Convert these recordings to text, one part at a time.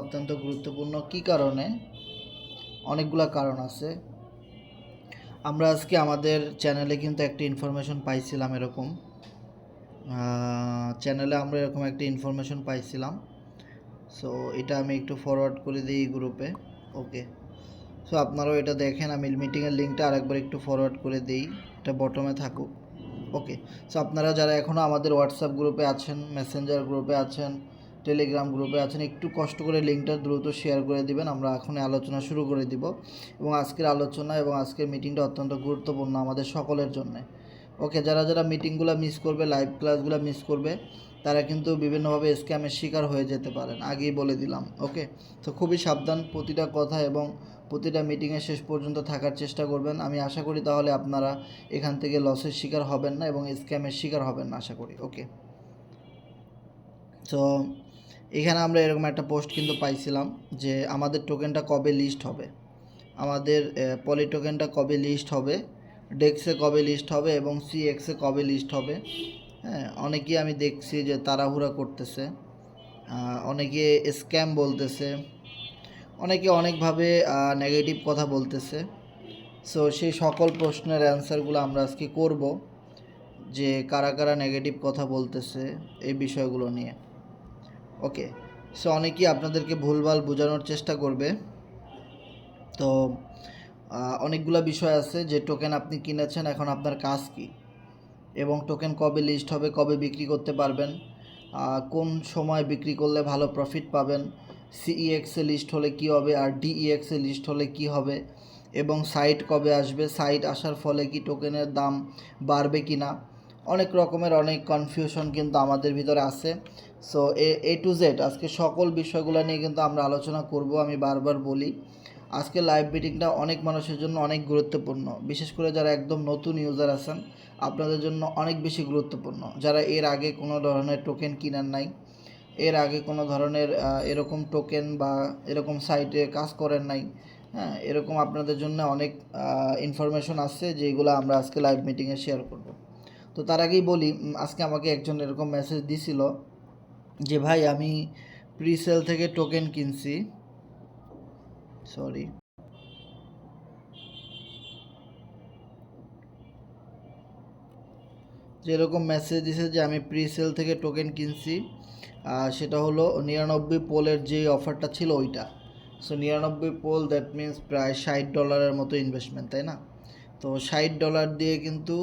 অত্যন্ত গুরুত্বপূর্ণ। কি কারণে? অনেকগুলা কারণ আছে। আমরা আজকে আমাদের চ্যানেলে কিন্তু একটা ইনফরমেশন পাইছিলাম এরকম চ্যানেলে আমরা এরকম একটা ইনফরমেশন পাইছিলাম। সো এটা আমি একটু ফরওয়ার্ড করে দিই গ্রুপে। ওকে, সো আপনারাও এটা দেখেন। আমি মিটিংয়ের লিঙ্কটা আরেকবার একটু ফরওয়ার্ড করে দিই, এটা বটমে থাকুক। ওকে, সো আপনারা যারা এখনও আমাদের হোয়াটসঅ্যাপ গ্রুপে আছেন, মেসেঞ্জার গ্রুপে আছেন, টেলিগ্রাম গ্রুপে আছেন, একটু কষ্ট করে লিঙ্কটা দ্রুত শেয়ার করে দিবেন। আমরা এখন আলোচনা শুরু করে দিব এবং আজকের আলোচনা এবং আজকের মিটিংটা অত্যন্ত গুরুত্বপূর্ণ আমাদের সকলের জন্য। ওকে, যারা যারা মিটিংগুলো মিস করবে, লাইভ ক্লাসগুলো মিস করবে, তারা কিন্তু বিভিন্নভাবে স্ক্যামের শিকার হয়ে যেতে পারেন, আগেই বলে দিলাম। ওকে, তো খুবই সাবধান, প্রতিটা কথা এবং প্রতিটা মিটিংয়ে শেষ পর্যন্ত থাকার চেষ্টা করবেন। আমি আশা করি তাহলে আপনারা এখান থেকে লসের শিকার হবেন না এবং স্ক্যামের শিকার হবেন না, আশা করি। ওকে, তো এখানে আমরা এরকম একটা পোস্ট কিন্তু পাইছিলাম যে আমাদের টোকেনটা কবে লিস্ট হবে, আমাদের পলি টোকেনটা কবে লিস্ট হবে, ডেক্সে কবে লিস্ট হবে এবং সিএক্সে কবে লিস্ট হবে। হ্যাঁ, অনেকেই আমি দেখছি যে তাড়াহুড়া করতেছে, অনেকে স্ক্যাম বলতেছে, অনেকে অনেকভাবে নেগেটিভ কথা বলতেছে। সো সেই সকল প্রশ্নের অ্যান্সারগুলো আমরা আজকে করব, যে কারা কারা নেগেটিভ কথা বলতেছে এই বিষয়গুলো নিয়ে। ওকে, সো অনেকেই আপনাদেরকে ভুলভাল বোঝানোর চেষ্টা করবে। তো অনেকগুলো বিষয় আছে যে টোকেন আপনি কিনেছেন, এখন আপনার কাজ কি, এবং টোকেন কবে লিস্ট হবে, কবে বিক্রি করতে পারবেন, কোন সময় বিক্রি করলে ভালো প্রফিট পাবেন, সিইএক্সে লিস্ট হলে কি হবে আর ডিইএক্সে লিস্ট হলে কি হবে, এবং সাইট কবে আসবে, সাইট আসার ফলে কি টোকেনের দাম বাড়বে কি না। অনেক রকমের অনেক কনফিউশন কিন্তু আমাদের ভিতরে আছে। সো এ টু জেড আজকে সকল বিষয়গুলো নিয়ে কিন্তু আমরা আলোচনা করব। আমি বারবার বলি, আজকে লাইভ মিটিংটা অনেক মানুষের জন্য অনেক গুরুত্বপূর্ণ, বিশেষ করে যারা একদম নতুন ইউজার আছেন আপনাদের জন্য অনেক বেশি গুরুত্বপূর্ণ। যারা এর আগে কোনো ধরনের টোকেন কিনার নাই, এর আগে কোনো ধরনের এরকম টোকেন বা এরকম সাইটে কাজ করেন নাই, হ্যাঁ, এরকম আপনাদের জন্য অনেক ইনফরমেশন আছে যেগুলো আমরা আজকে লাইভ মিটিংয়ে শেয়ার করব। তো তার আগেই বলি, আজকে আমাকে একজন এরকম মেসেজ দিছিল যে ভাই আমি প্রিসেল থেকে টোকেন কিনছি, সরি, যেরকম মেসেজ দিছে যে আমি প্রিসেল থেকে টোকেন কিনছি, সেটা হলো 99 পোলের যে অফারটা ছিল ওইটা। সো 99 পোল, দ্যাট মিন্স প্রায় $60 মতো ইনভেস্টমেন্ট, তাই না? তো $60 দিয়ে কিন্তু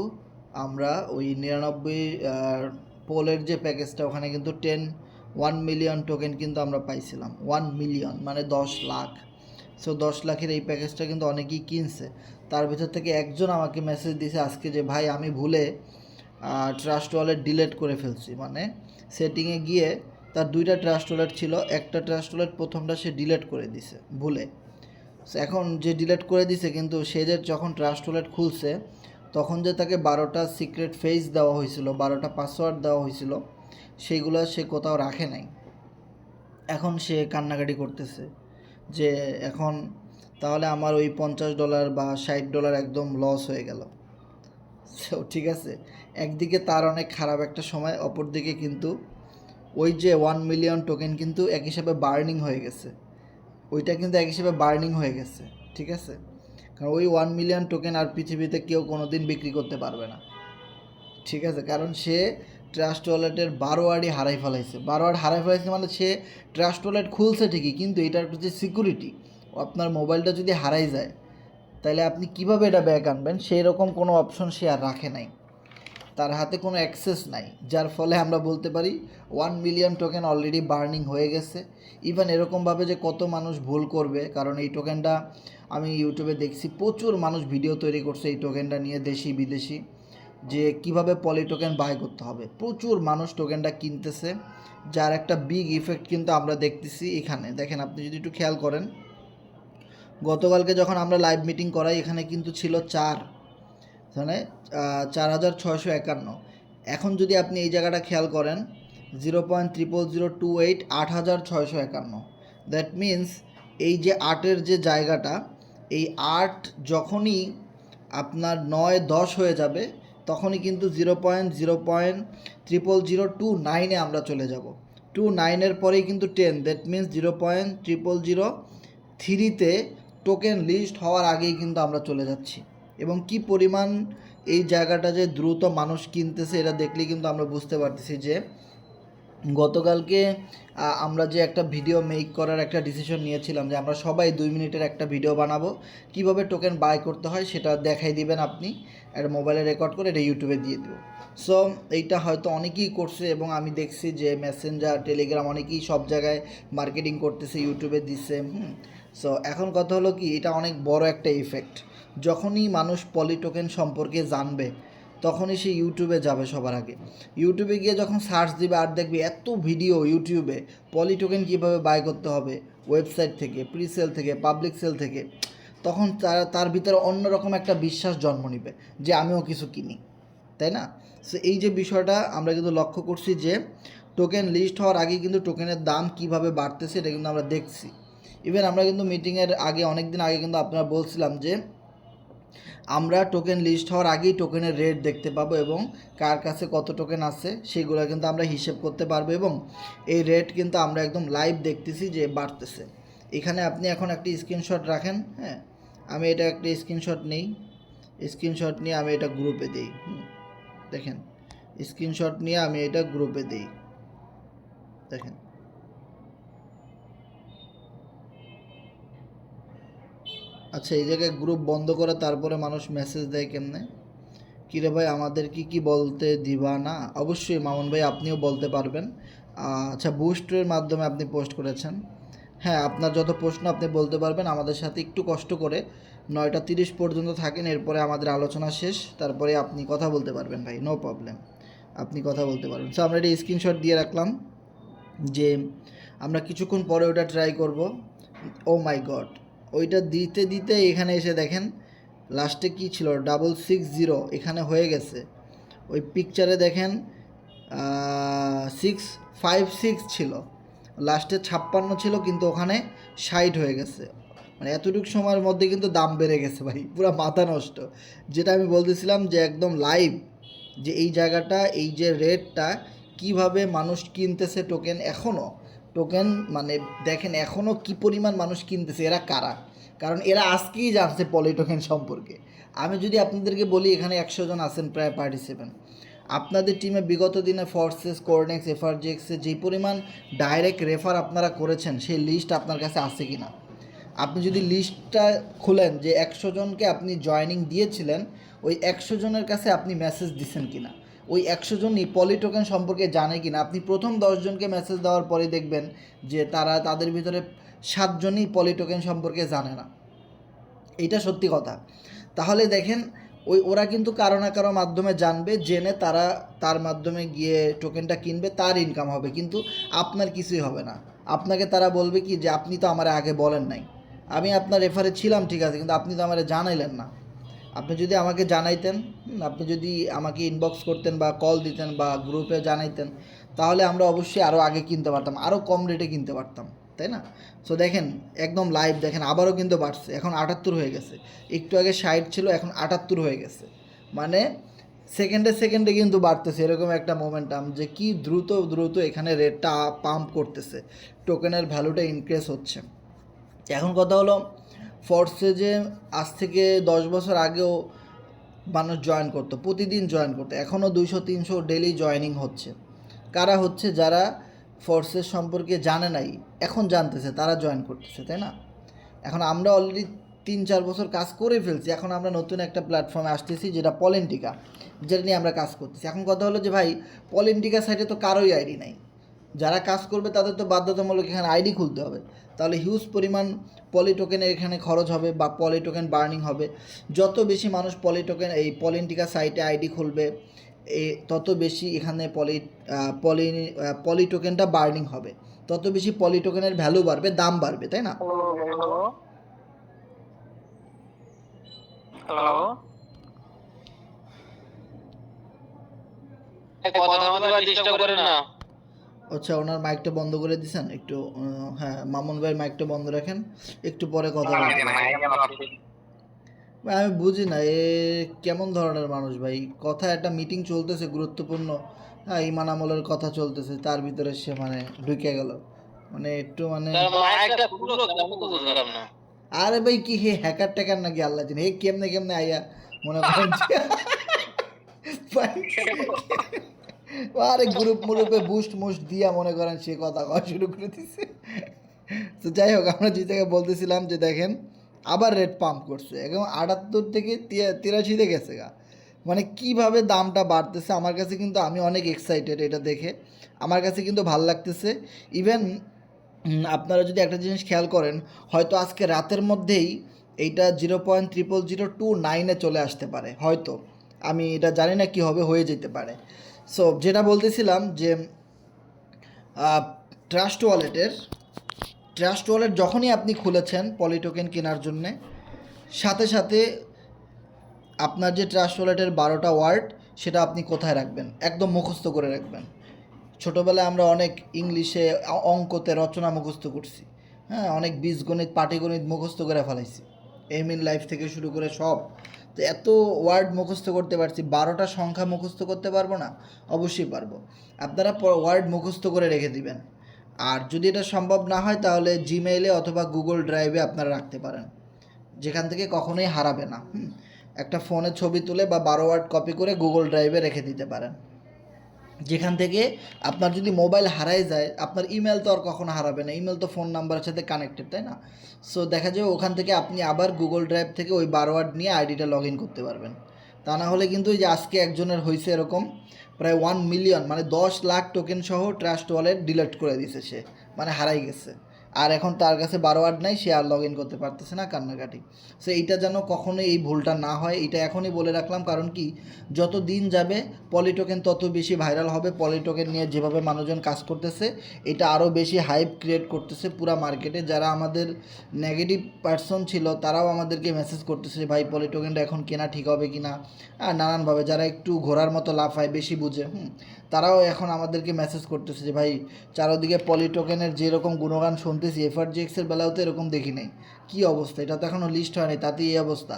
আমরা ওই 99 পোলের যে প্যাকেজটা, ওখানে কিন্তু 1 মিলিয়ন টোকেন কিন্তু আমরা পাইছিলাম। 1 মিলিয়ন মানে 10 লাখ। সো 10 লাখের এই প্যাকেজটা কিন্তু অনেকেই কিনছে। তার ভিতর থেকে একজন আমাকে মেসেজ দিয়েছে আজকে যে ভাই আমি ভুলে ট্রাস্ট ওয়ালেট ডিলিট করে ফেলছি। মানে সেটিংয়ে গিয়ে তার 2টা ট্রাস্ট ওয়ালেট ছিল, একটা ট্রাস্ট ওয়ালেট প্রথমটা সে ডিলিট করে দিছে ভুলে। এখন যে ডিলিট করে দিছে, কিন্তু সে যে যখন ট্রাস্ট ওয়ালেট খুলছে তখন যে তাকে 12টা সিক্রেট ফেস দেওয়া হয়েছিল, 12টা পাসওয়ার্ড দেওয়া হয়েছিল, সেইগুলো সে কোথাও রাখে নাই। এখন সে কান্নাকাটি করতেছে যে এখন তাহলে আমার ওই $50 বা $60 একদম লস হয়ে গেল। সো ঠিক আছে, একদিকে তার অনেক খারাপ একটা সময়, অপরদিকে কিন্তু ওই যে 1 মিলিয়ন টোকেন কিন্তু এক হিসাবে বার্নিং হয়ে গেছে, ওইটা কিন্তু এক হিসাবে বার্নিং হয়ে গেছে। ঠিক আছে, কারণ ওই 1 মিলিয়ন টোকেন আর পৃথিবীতে কেউ কোনো দিন বিক্রি করতে পারবে না। ঠিক আছে, কারণ সে ট্রাস্ট ওয়ালেটের 12 হারাই ফেলাইছে। 12 হারাই ফেলাইছে মানে সে ট্রাস্ট ওয়ালেট খুলছে ঠিকই, কিন্তু এটার যে সিকিউরিটি, আপনার মোবাইলটা যদি হারাই যায় তাহলে আপনি কিভাবে এটা ব্যাক আনবেন, সেই রকম কোনো অপশন সে আর রাখে নাই, তার হাতে কোনো অ্যাক্সেস নাই, যার ফলে আমরা বলতে পারি 1 মিলিয়ন টোকেন অলরেডি বার্নিং হয়ে গেছে। ইভেন এরকমভাবে যে কত মানুষ ভুল করবে, কারণ এই টোকেনটা আমি ইউটিউবে দেখছি প্রচুর মানুষ ভিডিও তৈরি করছে এই টোকেনটা নিয়ে, দেশি বিদেশি, যে কিভাবে পলি টোকেন বাই করতে হবে। প্রচুর মানুষ টোকেনটা কিনতেছে, যার একটা বিগ ইফেক্ট কিন্তু আমরা দেখতেছি এখানে। দেখেন, আপনি যদি একটু খেয়াল করেন, গতকালকে যখন আমরা লাইভ মিটিং করাই এখানে কিন্তু ছিল 4, মানে 4,651। এখন যদি আপনি এই জায়গাটা খেয়াল করেন, 0.00028, 8,651। দ্যাট মিন্স এই যে 8-এর যে জায়গাটা, এই 8 যখনই আপনার 9-10 হয়ে যাবে তখনই কিন্তু 0.00029-এ আমরা চলে যাব। 29 পরেই কিন্তু 10, দ্যাট মিনস 0.0003-তে টোকেন লিস্ট হওয়ার আগেই কিন্তু আমরা চলে যাচ্ছি। এবং কি পরিমাণ এই জায়গাটা যে দ্রুত মানুষ কিনতেছে এটা দেখলেই কিন্তু আমরা বুঝতে পারতেছি যে গতকালকে আমরা যে একটা ভিডিও মেক করার একটা ডিসিশন নিয়েছিলাম যে আমরা সবাই 2 মিনিটের একটা ভিডিও বানাবো, কিভাবে টোকেন বাই করতে হয় সেটা দেখাই দিবেন আপনি, একটা মোবাইলে রেকর্ড করে এটা ইউটিউবে দিয়ে দেবো। সো এইটা হয়তো অনেকেই করছে এবং আমি দেখছি যে মেসেঞ্জার, টেলিগ্রাম অনেকেই সব জায়গায় মার্কেটিং করতেছে, ইউটিউবে দিচ্ছে। সো এখন কথা হলো কি, এটা অনেক বড় একটা ইফেক্ট। যখনই মানুষ পলি টোকেন সম্পর্কে জানবে তখনই সে ইউটিউবে যাবে সবার আগে। ইউটিউবে গিয়ে যখন সার্চ দিবে আর দেখবে এত ভিডিও ইউটিউবে পলি টোকেন কীভাবে বাই করতে হবে ওয়েবসাইট থেকে, প্রিসেল থেকে, পাবলিক সেল থেকে, তখন তার ভিতরে অন্যরকম একটা বিশ্বাস জন্ম নেবে যে আমিও কিছু কিনি, তাই না? সো এই যে বিষয়টা আমরা কিন্তু লক্ষ্য করছি যে টোকেন লিস্ট হওয়ার আগে কিন্তু টোকেনের দাম কিভাবে বাড়তেছে এটা কিন্তু আমরা দেখছি। ইভেন আমরা কিন্তু মিটিংয়ের আগে, অনেক দিন আগে কিন্তু আপনারা বলছিলাম যে আমরা টোকেন লিস্ট হওয়ার আগেই টোকেনের রেট দেখতে পাবো এবং কার কাছে কত টোকেন আছে সেগুলো কিন্তু আমরা হিসেব করতে পারবো এবং এই রেট কিন্তু আমরা একদম লাইভ দেখতেছি যে বাড়তেছে। এখানে আপনি এখন একটা স্ক্রিনশট রাখেন, হ্যাঁ, আমি এটা একটা স্ক্রিনশট নিই, স্ক্রিনশট নিয়ে আমি এটা গ্রুপে দিই। দেখেন, স্ক্রিনশট নিয়ে আমি এটা গ্রুপে দিই, দেখেন। আচ্ছা, এই জায়গায় গ্রুপ বন্ধ করে তারপরে মানুষ মেসেজ দেয় কেমনে? কিরে ভাই আমাদের কি বলতে দিবা না? অবশ্যই মামুন ভাই আপনিও বলতে পারবেন। আচ্ছা, বুস্টের মাধ্যমে আপনি পোস্ট করেছেন, হ্যাঁ, আপনার যত প্রশ্ন আপনি বলতে পারবেন। আমাদের সাথে একটু কষ্ট করে 9টা 30 পর্যন্ত থাকেন, এরপরে আমাদের আলোচনা শেষ, তারপরে আপনি কথা বলতে পারবেন ভাই, নো প্রবলেম, আপনি কথা বলতে পারবেন। সো আমরা এটা স্ক্রিনশট দিয়ে রাখলাম যে আমরা কিছুক্ষণ পরে ওটা ট্রাই করব। ও মাই গড, ওইটা দিতে দিতে এখানে এসে দেখেন লাস্টে কি ছিল, 660 এখানে হয়ে গেছে। ওই পিকচারে দেখেন 656 ছিল, লাস্টে 56 ছিল, কিন্তু ওখানে 60 হয়ে গেছে। মানে এতটুকু সময়ের মধ্যে কিন্তু দাম বেড়ে গেছে ভাই, পুরো মাথা নষ্ট। যেটা আমি বলতেছিলাম যে একদম লাইভ যে এই জায়গাটা, এই যে রেটটা কিভাবে মানুষ কিনতেছে টোকেন, এখনও টোকেন মানে দেখেন এখনও কী পরিমাণ মানুষ কিনতেছে, এরা কারা? কারণ এরা আজকেই জানছে পলি টোকেন সম্পর্কে। আমি যদি আপনাদেরকে বলি এখানে 100 জন আছেন প্রায় পার্টিসিপেন্ট, আপনাদের টিমে বিগত দিনে ফোর্সেস, কোর্ডেক্স, এফআরজিএক্সে যেই পরিমাণ ডাইরেক্ট রেফার আপনারা করেছেন সেই লিস্ট আপনার কাছে আছে কি না? আপনি যদি লিস্টটা খুলেন যে 100 জনকে আপনি জয়নিং দিয়েছিলেন, ওই 100 জনের কাছে আপনি মেসেজ দিচ্ছেন কি না, ওই 100 জনই পলি টোকেন সম্পর্কে জানে কি না। আপনি প্রথম 10 জনকে মেসেজ দেওয়ার পরে দেখবেন যে তাদের ভিতরে 7 জনই পলি টোকেন সম্পর্কে জানে না। এটা সত্যি কথা। তাহলে দেখেন ওরা কিন্তু কারো না কারো মাধ্যমে জানবে, জেনে তার মাধ্যমে গিয়ে টোকেনটা কিনবে, তার ইনকাম হবে, কিন্তু আপনার কিছুই হবে না। আপনাকে তারা বলবে কি যে আপনি তো আমার আগে বলেন নাই, আমি আপনার রেফারে ছিলাম ঠিক আছে, কিন্তু আপনি তো আমার জানাইলেন না। আপনি যদি আমাকে জানাইতেন, আপনি যদি আমাকে ইনবক্স করতেন বা কল দিতেন বা গ্রুপে জানাইতেন, তাহলে আমরা অবশ্যই আরও আগে কিনতে পারতাম, আরও কম রেটে কিনতে পারতাম, তাই না? সো দেখেন একদম লাইভ দেখেন আবারও কিন্তু বাড়ছে, এখন 78 হয়ে গেছে। একটু আগে 60 ছিল, এখন 78 হয়ে গেছে। মানে সেকেন্ডে কিন্তু বাড়তেছে, এরকম একটা মোমেন্টাম যে কি দ্রুত দ্রুত এখানে রেটটা পাম্প করতেছে, টোকেনের ভ্যালুটা ইনক্রিজ হচ্ছে। এখন কথা হলো, ফোর্সে যে আজ থেকে 10 বছর আগেও মানুষ জয়েন করতো, প্রতিদিন জয়েন করতো, এখনও 200-300 ডেলি জয়েনিং হচ্ছে। কারা হচ্ছে? যারা ফোর্সেস সম্পর্কে জানে নাই, এখন জানতেছে, তারা জয়েন করতেছে, তাই না? এখন আমরা অলরেডি 3-4 বছর কাজ করে ফেলছি, এখন আমরা নতুন একটা প্ল্যাটফর্মে আসতেছি যেটা পলেন্টিকা, যেটা নিয়ে আমরা কাজ করতেছি। এখন কথা হলো যে ভাই পলেন্টিকা সাইটে তো কারোই আইডি নাই, যারা কাজ করবে তাদের তো বাধ্যতামূলক এখানে আইডি খুলতে হবে, তাহলে হিউজ পরিমাণ পলি টোকেনের এখানে খরচ হবে বা পলি টোকেন বার্নিং হবে। যত বেশি মানুষ এই পলেন্টিকা সাইটে আইডি খুলবে, তত বেশি এখানে পলি টোকেনটা বার্নিং হবে, তত বেশি পলি টোকেনের ভ্যালু বাড়বে, দাম বাড়বে, তাই না? হ্যালো, কথা বলতে ডিস্টার্ব করেন না। আচ্ছা, ওনার মাইকটা বন্ধ করে দিছেন একটু। হ্যাঁ, মামুন ভাই মাইকটা বন্ধ রাখেন, একটু পরে কথা বলতে। আমি বুঝি না এ কেমন ধরনের মানুষ ভাই, কথা একটা মিটিং চলতেছে গুরুত্বপূর্ণ, হ্যাঁ, ইমান আমলের কথা চলতেছে, তার ভিতরে সে মানে ঢুকে গেল, মানে একটু মানে তার মাইকটা খুললো কেমন তো বুঝলাম না। আরে ভাই কি হে হ্যাকার ট্যাকার নাকি আল্লাহ জানে, হে কেমনে কেমনে আইয়া মনে করেন যে ভাই, আরে গ্রুপ মুরুপে বুস্ট মুস্ট দিয়া মনে করেন সে কথা কওয়া শুরু করে দিছে। তো যাই হোক, আমরা যে জায়গায় বলতেছিলাম যে দেখেন আবার রেট পাম্প করছে, একদম 78 থেকে 83-তে গেছে গা। মানে কিভাবে দামটা বাড়তেছে আমার কাছে, কিন্তু আমি অনেক এক্সাইটেড এটা দেখে, আমার কাছে কিন্তু ভাল লাগতেছে। ইভেন আপনারা যদি একটা জিনিস খেয়াল করেন, হয়তো আজকে রাতের মধ্যেই এইটা 0.0029-এ চলে আসতে পারে হয়তো, আমি এটা জানি না কি হবে, হয়ে যেতে পারে। সো যেটা বলতেছিলাম যে ট্রাস্ট ওয়ালেট যখনই আপনি খুলেছেন পলি টোকেন কেনার জন্যে, সাথে সাথে আপনার যে ট্রাস্ট ওয়ালেটের 12টা ওয়ার্ড সেটা আপনি কোথায় রাখবেন, একদম মুখস্থ করে রাখবেন। ছোটোবেলায় আমরা অনেক ইংলিশে অঙ্কতে রচনা মুখস্থ করছি, হ্যাঁ, অনেক বীজগণিত পাটিগণিত মুখস্থ করে ফেলাইছি, এম ইন লাইফ থেকে শুরু করে সব। তো এত ওয়ার্ড মুখস্থ করতে পারছি, 12টা সংখ্যা মুখস্থ করতে পারবো না? অবশ্যই পারবো। আপনারা ওয়ার্ড মুখস্থ করে রেখে দিবেন। আর যদি এটা সম্ভব না হয় তাহলে জিমেইলে অথবা গুগল ড্রাইভে আপনারা রাখতে পারেন, যেখান থেকে কখনোই হারাবে না। একটা ফোনে ছবি তুলে বা 12 ওয়ার্ড কপি করে গুগল ড্রাইভে রেখে দিতে পারেন, যেখান থেকে আপনার যদি মোবাইল হারাই যায়, আপনার ইমেল তো আর কখনো হারাবে না, ইমেল তো ফোন নাম্বারের সাথে কানেক্টেড, তাই না? সো দেখা যাবে ওখান থেকে আপনি আবার গুগল ড্রাইভ থেকে ওই 12 ওয়ার্ড নিয়ে আইডিটা লগ ইন করতে পারবেন। তা না হলে কিন্তু ওই যে আজকে একজনের হয়েছে এরকম, প্রায় 1 মিলিয়ন মানে 10 লাখ টোকেন সহ ট্রাস্ট ওয়ালেট ডিলিট করে দিয়েছে সে, মানে হারাই গেছে। আর এখন তার কাছে 12 ওয়ার্ড নাই, সে আর লগ ইন করতে পারতেছে না, কান্নাকাটি। সো এইটা যেন কখনোই এই ভুলটা না হয়, এটা এখনই বলে রাখলাম। কারণ কি, যত দিন যাবে পলি টোকেন তত বেশি ভাইরাল হবে, পলি টোকেন নিয়ে যেভাবে মানুষজন কাজ করতেছে এটা আরও বেশি হাইপ ক্রিয়েট করতেছে পুরা মার্কেটে। যারা আমাদের নেগেটিভ পার্সন ছিল তারাও আমাদেরকে মেসেজ করতেছে, ভাই পলি টোকেনটা এখন কেনা ঠিক হবে কি না, আর নানানভাবে যারা একটু ঘোরার মতো লাফায় বেশি বুঝে, তারাও এখন আমাদেরকে মেসেজ করতেছে যে ভাই চারোদিকে পলি টোকেনের যেরকম গুণগান শুনতেছি, এফআরজিএক্সের বেলাও তো এরকম দেখি নাই, কী অবস্থা, এটা তো এখনও লিস্ট হয়নি, তাতেই এই অবস্থা।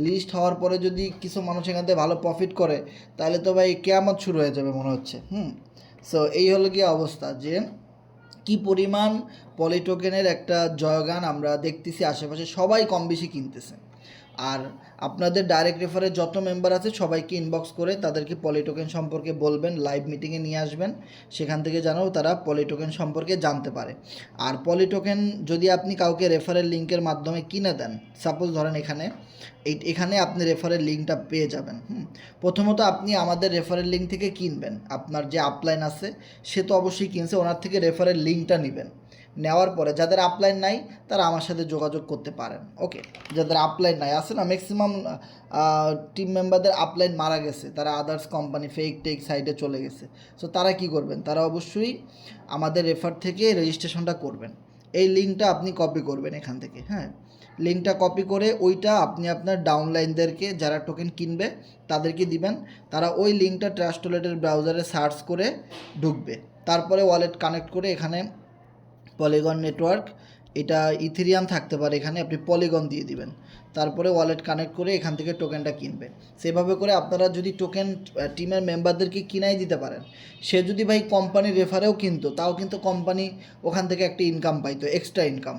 লিস্ট হওয়ার পরে যদি কিছু মানুষ এখান থেকে ভালো প্রফিট করে তাহলে তো ভাই কেয়ামত শুরু হয়ে যাবে মনে হচ্ছে। সো এই হলো গিয়ে অবস্থা, যে কি পরিমাণ পলি টোকেনের একটা জয়গান আমরা দেখতেছি, আশেপাশে সবাই কম বেশি কিনতেছে। আর আপনাদের ডাইরেক্ট রেফারে যত মেম্বার আছে সবাইকে ইনবক্স করে তাদেরকে পলি টোকেন সম্পর্কে বলবেন, লাইভ মিটিংয়ে নিয়ে আসবেন, সেখান থেকে যেন তারা পলি টোকেন সম্পর্কে জানতে পারে। আর পলি টোকেন যদি আপনি কাউকে রেফারেল লিঙ্কের মাধ্যমে কিনে দেন, সাপোজ ধরেন এখানে আপনি রেফারেল লিঙ্কটা পেয়ে যাবেন। প্রথমত আপনি আমাদের রেফারেল লিঙ্ক থেকে কিনবেন, আপনার যে আপলাইন আছে সে তো অবশ্যই কিনছে, ওনার থেকে রেফারেল লিঙ্কটা নেবেন। নেওয়ার পরে যাদের আপলাইন নাই তারা আমার সাথে যোগাযোগ করতে পারেন, ওকে? যাদের আপলাইন নাই, আছে না ম্যাক্সিমাম টিম মেম্বারদের আপলাইন মারা গেছে, তারা আদার্স কোম্পানি ফেক টেক সাইটে চলে গেছে। সো তারা কি করবেন, তারা অবশ্যই আমাদের রেফার থেকে রেজিস্ট্রেশনটা করবেন। এই লিঙ্কটা আপনি কপি করবেন এখান থেকে, হ্যাঁ, লিঙ্কটা কপি করে ওইটা আপনি আপনার ডাউনলাইনদেরকে যারা টোকেন কিনবে তাদেরকে দিবেন। তারা ওই লিঙ্কটা ট্রাস্ট ওয়ালেটের ব্রাউজারে সার্চ করে ঢুকবে, তারপরে ওয়ালেট কানেক্ট করে এখানে পলিগন নেটওয়ার্ক, এটা ইথেরিয়াম থাকতে পারে, এখানে আপনি পলিগন দিয়ে দিবেন, তারপরে ওয়ালেট কানেক্ট করে এখান থেকে টোকেনটা কিনবে। সেভাবে করে আপনারা যদি টোকেন টিমের মেম্বারদেরকে কিনাই দিতে পারেন, সে যদি ভাই কোম্পানির রেফারেও কিনতো তাও কিন্তু কোম্পানি ওখান থেকে একটা ইনকাম পাইতো, এক্সট্রা ইনকাম।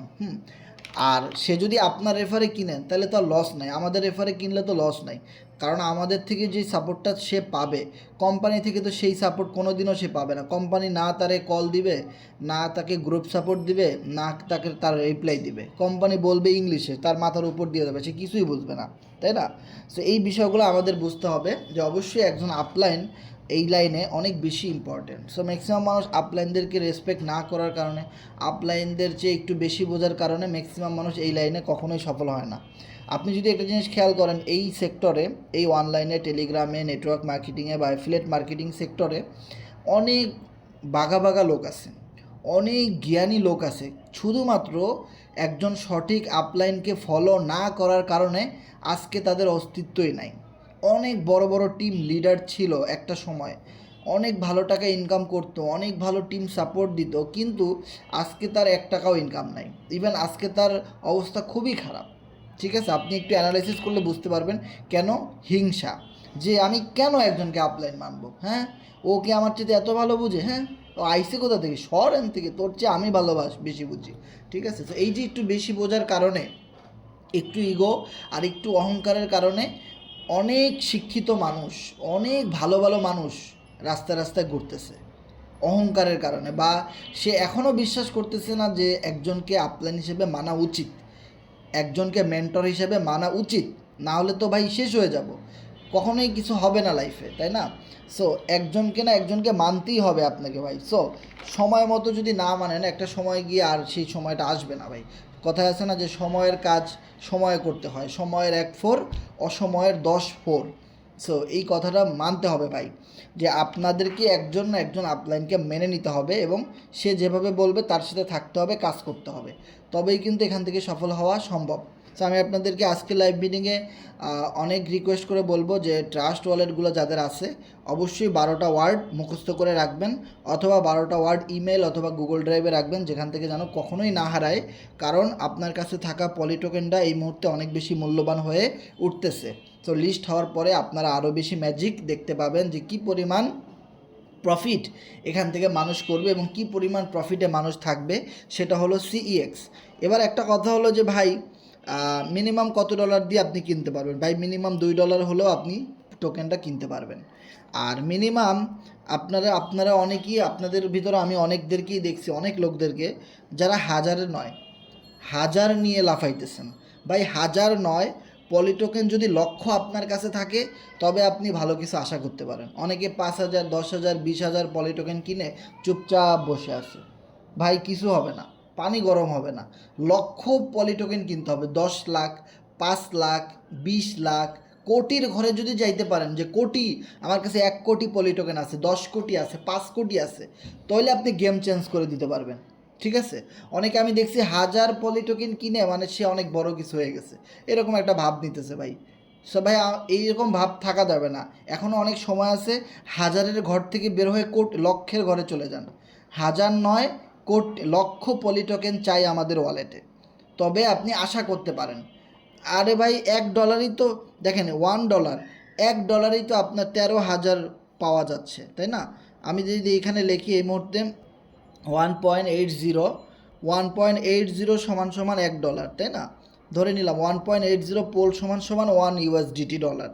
আর সে যদি আপনার রেফারে কিনেন তাহলে তো আর লস নাই, আমাদের রেফারে কিনলে তো লস নাই, কারণ আমাদের থেকে যে সাপোর্টটা সে পাবে কোম্পানি থেকে তো সেই সাপোর্ট কোনো দিনও সে পাবে না। কোম্পানি না তারে কল দিবে, না তাকে গ্রুপ সাপোর্ট দিবে, না তাকে তার রিপ্লাই দিবে, কোম্পানি বলবে ইংলিশে, তার মাথার উপর দিয়ে দেবে, সে কিছুই বুঝবে না, তাই না? সো এই বিষয়গুলো আমাদের বুঝতে হবে যে অবশ্যই একজন আপলাইন এই লাইনে অনেক বেশি ইম্পর্টেন্ট। সো ম্যাক্সিমাম মানুষ আপলাইনদেরকে রেসপেক্ট না করার কারণে, আপলাইনদের চেয়ে একটু বেশি বোঝার কারণে ম্যাক্সিমাম মানুষ এই লাইনে কখনোই সফল হয় না। আপনি যদি একটা জিনিস খেয়াল করেন, এই সেক্টরে, এই অনলাইনে, টেলিগ্রামে, নেটওয়ার্ক মার্কেটিংয়ে বা অ্যাফিলিয়েট মার্কেটিং সেক্টরে অনেক বাঘা বাঘা লোক আছে, অনেক জ্ঞানী লোক আছে, শুধুমাত্র একজন সঠিক আপলাইনকে ফলো না করার কারণে আজকে তাদের অস্তিত্বই নাই। অনেক বড় বড় টিম লিডার ছিল একটা সময়, অনেক ভালো টাকা ইনকাম করতো, অনেক ভালো টিম সাপোর্ট দিত, কিন্তু আজকে তার 1 টাকাও ইনকাম নাই। ইভেন আজকে তার অবস্থা খুবই খারাপ। ঠিক আছে, আপনি একটু অ্যানালাইসিস করলে বুঝতে পারবেন কেন। হিংসা। যে আমি কেন একজনকে আপলাইন মানবো, হ্যাঁ ও কি আমার চেয়ে এত ভালো বুঝে, হ্যাঁ ও আইসে কোথা থেকে, শহরেন থেকে, তোর চেয়ে আমি বেশি বুঝি, ঠিক আছে। তো এই যে একটু বেশি বোঝার কারণে, একটু ইগো আর একটু অহংকারের কারণে অনেক শিক্ষিত মানুষ, অনেক ভালো ভালো মানুষ রাস্তায় রাস্তায় ঘুরতেছে অহংকারের কারণে, বা সে এখনও বিশ্বাস করতেছে না যে একজনকে আপলাইন হিসেবে মানা উচিত, একজনকে মেন্টর হিসেবে মানা উচিত, না হলে তো ভাই শেষ হয়ে যাব, কখনোই কিছু হবে না লাইফে, তাই না? সো একজনকে না একজনকে মানতেই হবে আপনাকে ভাই। সো সময় মতো যদি না মানেন, একটা সময় গিয়ে আর সেই সময়টা আসবে না ভাই। কথায় আছে না যে সময়ের কাজ সময়ে করতে হয়, সময়ের 1 4 অসময়ের 10 4। সো এই কথাটা মানতে হবে ভাই, যে আপনাদেরকে একজন না একজন আপলাইনকে মেনে নিতে হবে এবং সে যেভাবে বলবে তার সাথে থাকতে হবে, কাজ করতে হবে, তবেই কিন্তু এখান থেকে সফল হওয়া সম্ভব। তো আমি আপনাদেরকে আজকে লাইভ মিটিংয়ে অনেক রিকোয়েস্ট করে বলবো যে ট্রাস্ট ওয়ালেটগুলো যাদের আছে অবশ্যই 12টা ওয়ার্ড মুখস্থ করে রাখবেন, অথবা 12টা ওয়ার্ড ইমেল অথবা গুগল ড্রাইভে রাখবেন, যেখান থেকে যেন কখনোই না হারায়, কারণ আপনার কাছে থাকা পলিটোকেনটা এই মুহূর্তে অনেক বেশি মূল্যবান হয়ে উঠতেছে। তো লিস্ট হওয়ার পরে আপনারা আরও বেশি ম্যাজিক দেখতে পাবেন যে কী পরিমাণ প্রফিট এখান থেকে মানুষ করবে এবং কি পরিমাণ প্রফিটে মানুষ থাকবে, সেটা হলো সিইএক্স। এবার একটা কথা হলো যে ভাই মিনিমাম কত ডলার দিয়ে আপনি কিনতে পারবেন? ভাই মিনিমাম $2 হলেও আপনি টোকেনটা কিনতে পারবেন। আর মিনিমাম আপনারা অনেকেই, আপনাদের ভিতরে আমি অনেকদেরকেই দেখছি, অনেক লোকদেরকে যারা হাজারে নয়, হাজার নিয়ে লাফাইতেছেন। ভাই হাজার নয়, পলিটোকেন যদি লক্ষ্য আপনার কাছে থাকে তবে আপনি ভালো কিছু আশা করতে পারেন। অনেকে 5,000 10,000 20,000 পলিটোকেন কিনে চুপচাপ বসে আছে। ভাই কিছু হবে না, পানি গরম হবে না। লক্ষ পলিটোকেন কিনতে হবে, 10 লাখ, 5 লাখ, 20 লাখ, কোটির ঘরে যদি যাইতে পারেন, যে কোটি, আমার কাছে 1 কোটি পলিটোকেন আছে, 10 কোটি আছে, 5 কোটি আছে, তাহলে আপনি গেম চেঞ্জ করে দিতে পারবেন, ঠিক আছে। অনেকে আমি দেখছি হাজার পলিটোকেন কিনে মানে সে অনেক বড় কিছু হয়ে গেছে, এরকম একটা ভাব নিতেছে ভাই। সো ভাই এইরকম ভাব থাকা যাবে না, এখনও অনেক সময় আছে। হাজারের ঘর থেকে বের হয়ে লক্ষের ঘরে চলে যান। হাজার নয়, লক্ষ পলিটোকেন চাই আমাদের ওয়ালেটে, তবে আপনি আশা করতে পারেন। আরে ভাই $1 তো, দেখেন $1, $1 তো আপনার 13,000 পাওয়া যাচ্ছে, তাই না? আমি যদি এখানে লিখি এই মুহূর্তে 1.80, 1.80 সমান সমান $1, তাই না? ধরে নিলাম 1.80 পোল সমান সমান $1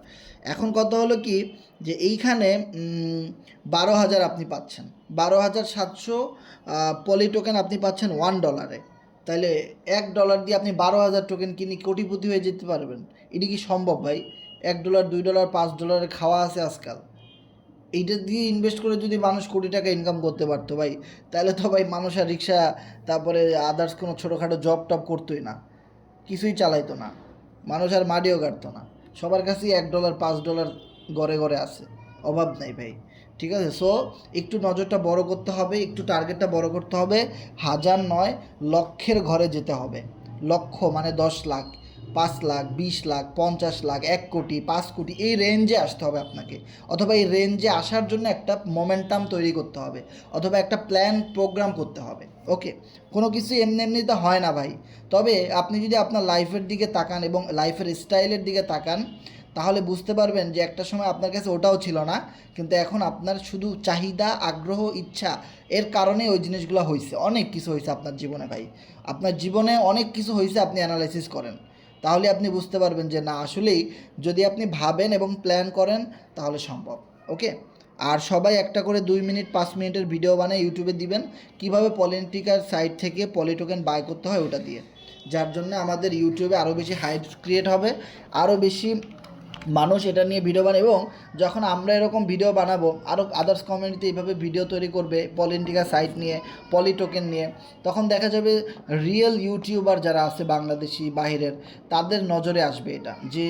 এখন কথা হলো কি, যে এইখানে 12,000 আপনি পাচ্ছেন, 12,700 পলিটোকেন আপনি পাচ্ছেন $1। তাহলে $1 দিয়ে আপনি 12,000 টোকেন কিনে কোটিপতি হয়ে যেতে পারবেন। এটা কি সম্ভব ভাই? $1 $2 $5 খাওয়া আছে আজকাল। এইটা দিয়ে ইনভেস্ট করে যদি মানুষ কোটি টাকা ইনকাম করতে পারতো ভাই, তাহলে তো ভাই মানুষ আর রিক্সা, তারপরে আদার্স কোনো ছোটোখাটো জব টব করতোই না, কিছুই চালাইতো না, মানুষ আর মাটিও কাটতো না। সবার কাছেই $1 $5 ঘরে ঘরে আছে, অভাব নাই ভাই, ঠিক আছে। সো একটু নজরটা বড় করতে হবে, একটু টার্গেটটা বড় করতে হবে, হাজার নয় লক্ষের ঘরে যেতে হবে। লক্ষ মানে 10 লাখ, 5 লাখ, 20 লাখ, 50 লাখ, 1 কোটি, 5 কোটি, এই রেঞ্জে আসতে হবে আপনাকে, অথবা এই রেঞ্জে আসার জন্য একটা মোমেন্টাম তৈরি করতে হবে, অথবা একটা প্ল্যান প্রোগ্রাম করতে হবে। ওকে, কোনো কিছু এমনি এমনিতে হয় না ভাই। তবে আপনি যদি আপনার লাইফের দিকে তাকান এবং লাইফের স্টাইলের দিকে তাকান, তাহলে বুঝতে পারবেন যে একটা সময় আপনার কাছে ওটাও ছিল না, কিন্তু এখন আপনার শুধু চাহিদা, আগ্রহ, ইচ্ছা, এর কারণে ওই জিনিসগুলো হয়েছে। অনেক কিছু হয়েছে আপনার জীবনে ভাই, আপনার জীবনে অনেক কিছু হয়েছে, আপনি অ্যানালাইসিস করেন, তাহলে আপনি বুঝতে পারবেন যে না, আসলেই যদি আপনি ভাবেন এবং প্ল্যান করেন তাহলে সম্ভব। ওকে, আর সবাই একটা করে 2 মিনিট 5 মিনিটের ভিডিও বানিয়ে ইউটিউবে দিবেন কীভাবে পলিটিকার সাইট থেকে পলিটোকেন বাই করতে হয়, ওটা দিয়ে, যার জন্য আমাদের ইউটিউবে আরও বেশি হাইপ ক্রিয়েট হবে, আরও বেশি মানুষ এটা নিয়ে ভিডিও বানাবে, এবং যখন আমরা এরকম ভিডিও বানাবো আরও আদার্স কমিউনিটি এইভাবে ভিডিও তৈরি করবে পলিটিকা সাইট নিয়ে, পলিটোকেন নিয়ে, তখন দেখা যাবে রিয়েল ইউটিউবার যারা আছে বাংলাদেশি বাহিরের, তাদের নজরে আসবে এটা, যে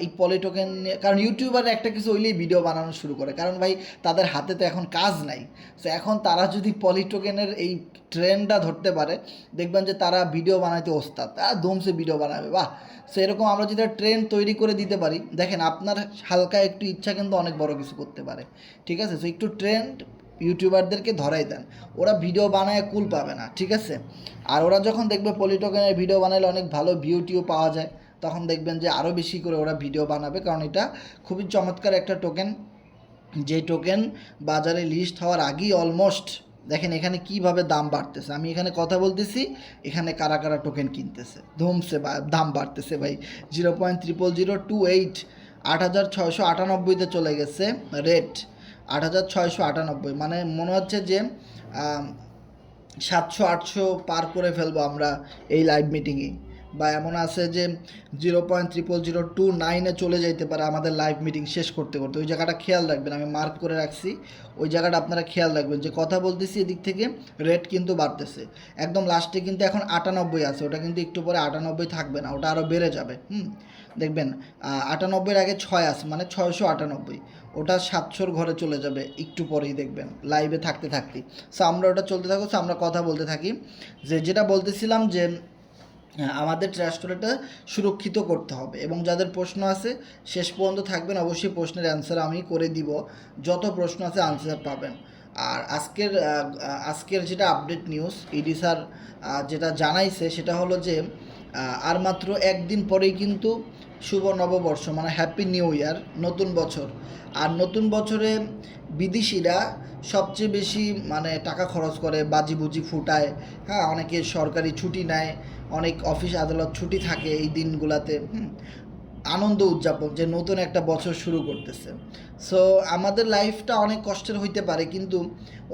এই পলিটোকেন নিয়ে, কারণ ইউটিউবার একটা কিছু হইলেই ভিডিও বানানো শুরু করে, কারণ ভাই তাদের হাতে তো এখন কাজ নাই। সো এখন তারা যদি পলিটোকেনের এই ট্রেন্ডটা ধরতে পারে, দেখবেন যে তারা ভিডিও বানাইতে ওস্তাদ, ধুমসে ভিডিও বানাবে, বাহ। সো এরকম আমরা যদি ট্রেন্ড তৈরি করে দিতে পারি, দেখেন আপনার হালকা একটু ইচ্ছা কিন্তু অনেক বড় কিছু করতে পারে, ঠিক আছে। সো একটু ট্রেন্ড ইউটিউবারদেরকে ধরাই দেন, ওরা ভিডিও বানায় কুল পাবে না, ঠিক আছে। আর ওরা যখন দেখবে পলিটোকেনের ভিডিও বানাইলে অনেক ভালো ভিউ টিউ পাওয়া যায়, তখন দেখবেন যে আরও বেশি করে ওরা ভিডিও বানাবে, কারণ এটা খুবই চমৎকার একটা টোকেন, যে টোকেন বাজারে লিস্ট হওয়ার আগেই অলমোস্ট দেখেন এখানে কিভাবে দাম বাড়তেছে। আমি এখানে কথা বলতেছি, এখানে কারা কারা টোকেন কিনতেছে, ধুমসে দাম বাড়তেছে ভাই। 0.00028 8,698-তে চলে গেছে রেট, 8,698, মানে মনে হচ্ছে যে 700-800 পার করে ফেলবো আমরা এই লাইভ মিটিংয়ে, বা এমন আছে যে 0.00029-এ চলে যাইতে পারে আমাদের লাইভ মিটিং শেষ করতে করতে। ওই জায়গাটা খেয়াল রাখবেন, আমি মার্ক করে রাখছি, ওই জায়গাটা আপনারা খেয়াল রাখবেন যে কথা বলতেছি এদিক থেকে রেট কিন্তু বাড়তেছে। একদম লাস্টে কিন্তু এখন 98 আছে, ওটা কিন্তু একটু পরে 98 থাকবে না, ওটা আরও বেড়ে যাবে। দেখবেন 98-এর আগে 6 আছে, মানে 698, ওটা 700-র ঘরে চলে যাবে একটু পরেই দেখবেন লাইভে থাকতে থাকতে। সো আমরা ওটা চলতে থাকবো, সো আমরা কথা বলতে থাকি, যে যেটা বলতেছিলাম যে আমাদের ট্রাস্ট ওয়ালেটটা সুরক্ষিত করতে হবে, এবং যাদের প্রশ্ন আছে শেষ পর্যন্ত থাকবেন, অবশ্যই প্রশ্নের অ্যান্সার আমি করে দিব, যত প্রশ্ন আছে আনসার পাবেন। আর আজকের যেটা আপডেট নিউজ ইডি স্যার যেটা জানাইছে সেটা হলো যে আর মাত্র একদিন পরেই কিন্তু শুভ নববর্ষ, মানে হ্যাপি নিউ ইয়ার, নতুন বছর। আর নতুন বছরে বিদেশিরা সবচেয়ে বেশি মানে টাকা খরচ করে, বাজি বুজি ফুটায়, হ্যাঁ, অনেকে সরকারি ছুটি নেয়, অনেক অফিস আদালত ছুটি থাকে এই দিনগুলাতে, আনন্দ উদযাপন যে নতুন একটা বছর শুরু করতেছে। সো আমাদের লাইফটা অনেক কষ্টের হইতে পারে, কিন্তু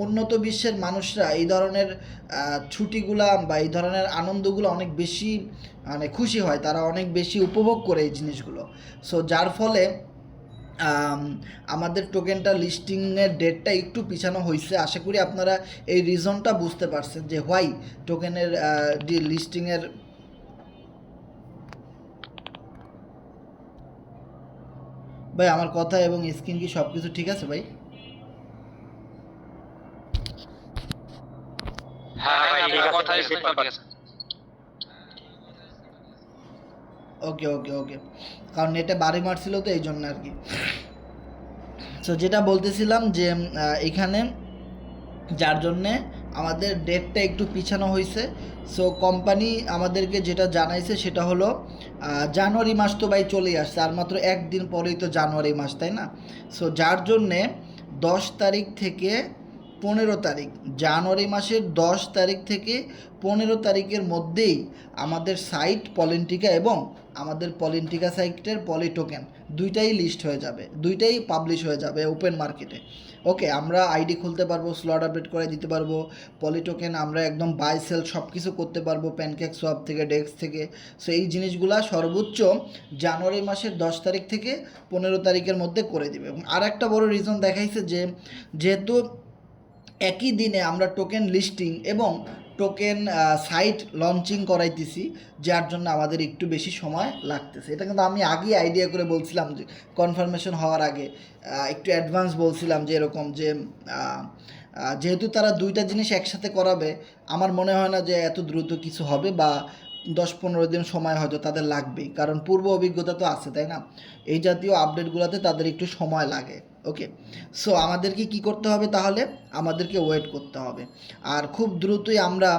উন্নত বিশ্বের মানুষরা এই ধরনের ছুটিগুলা বা এই ধরনের আনন্দগুলো অনেক বেশি মানে খুশি হয়, তারা অনেক বেশি উপভোগ করে এই জিনিসগুলো। সো যার ফলে আমাদের টোকেনটা লিস্টিংয়ের ডেটটা একটু পিছানো হয়েছে। আশা করি আপনারা এই রিজনটা বুঝতে পারছেন যে হোয়াই টোকেনের যে লিস্টিংয়ের। ভাই আমার কথা এবং স্ক্রিন কি সব কিছু ঠিক আছে ভাই? হ্যাঁ ভাই, ঠিক আছে। ওকে ওকে ওকে, কারণ নেটে বাড়ি মারছিল তো এই জন্য আর কি। সো যেটা বলতেছিলাম যে এখানে যার জন্যে আমাদের ডেটটা একটু পিছানো হয়েছে। সো কোম্পানি আমাদেরকে যেটা জানাইছে সেটা হলো জানুয়ারি মাস তো ভাই চলেই আসছে, আর মাত্র একদিন পরেই তো জানুয়ারি মাস, তাই না? সো যার জন্যে 10 তারিখ থেকে 15 তারিখ, জানুয়ারি মাসের 10 তারিখ থেকে 15 তারিখের মধ্যেই আমাদের সাইট পলিন্টিকা এবং আমাদের পলিন্টিকা সাইটের পলি টোকেন দুইটাই লিস্ট হয়ে যাবে, দুইটাই পাবলিশ হয়ে যাবে ওপেন মার্কেটে। ওকে, আমরা আইডি খুলতে পারবো, স্লট আপডেট করে দিতে পারবো, পলি টোকেন আমরা একদম বাই সেল সব কিছু করতে পারবো প্যানকেক সোয়াপ থেকে, ডেক্স থেকে। সো এই জিনিসগুলা সর্বোচ্চ জানুয়ারি মাসের 10 তারিখ থেকে 15 তারিখের মধ্যে করে দিবে। এবং আর একটা বড় রিজন দেখাইছে যে যেহেতু একই দিনে আমরা টোকেন লিস্টিং এবং টোকেন সাইট লঞ্চিং করাইতেছি, যার জন্য আমাদের একটু বেশি সময় লাগতেছে। এটা কিন্তু আমি আগেই আইডিয়া করে বলছিলাম, যে কনফার্মেশন হওয়ার আগে একটু অ্যাডভান্স বলছিলাম যে এরকম যে যেহেতু তারা দুইটা জিনিস একসাথে করাবে, আমার মনে হয় না যে এত দ্রুত কিছু হবে, বা 10-15 দিন সময় হয়তো তাদের লাগবেই, কারণ পূর্ব অভিজ্ঞতা তো আছে, তাই না? এই জাতীয় আপডেটগুলোতে তাদের একটু সময় লাগে। ওকে, সো আমাদেরকে কি করতে হবে তাহলে? আমাদেরকে ওয়েট করতে হবে। আর খুব দ্রুতই আমরা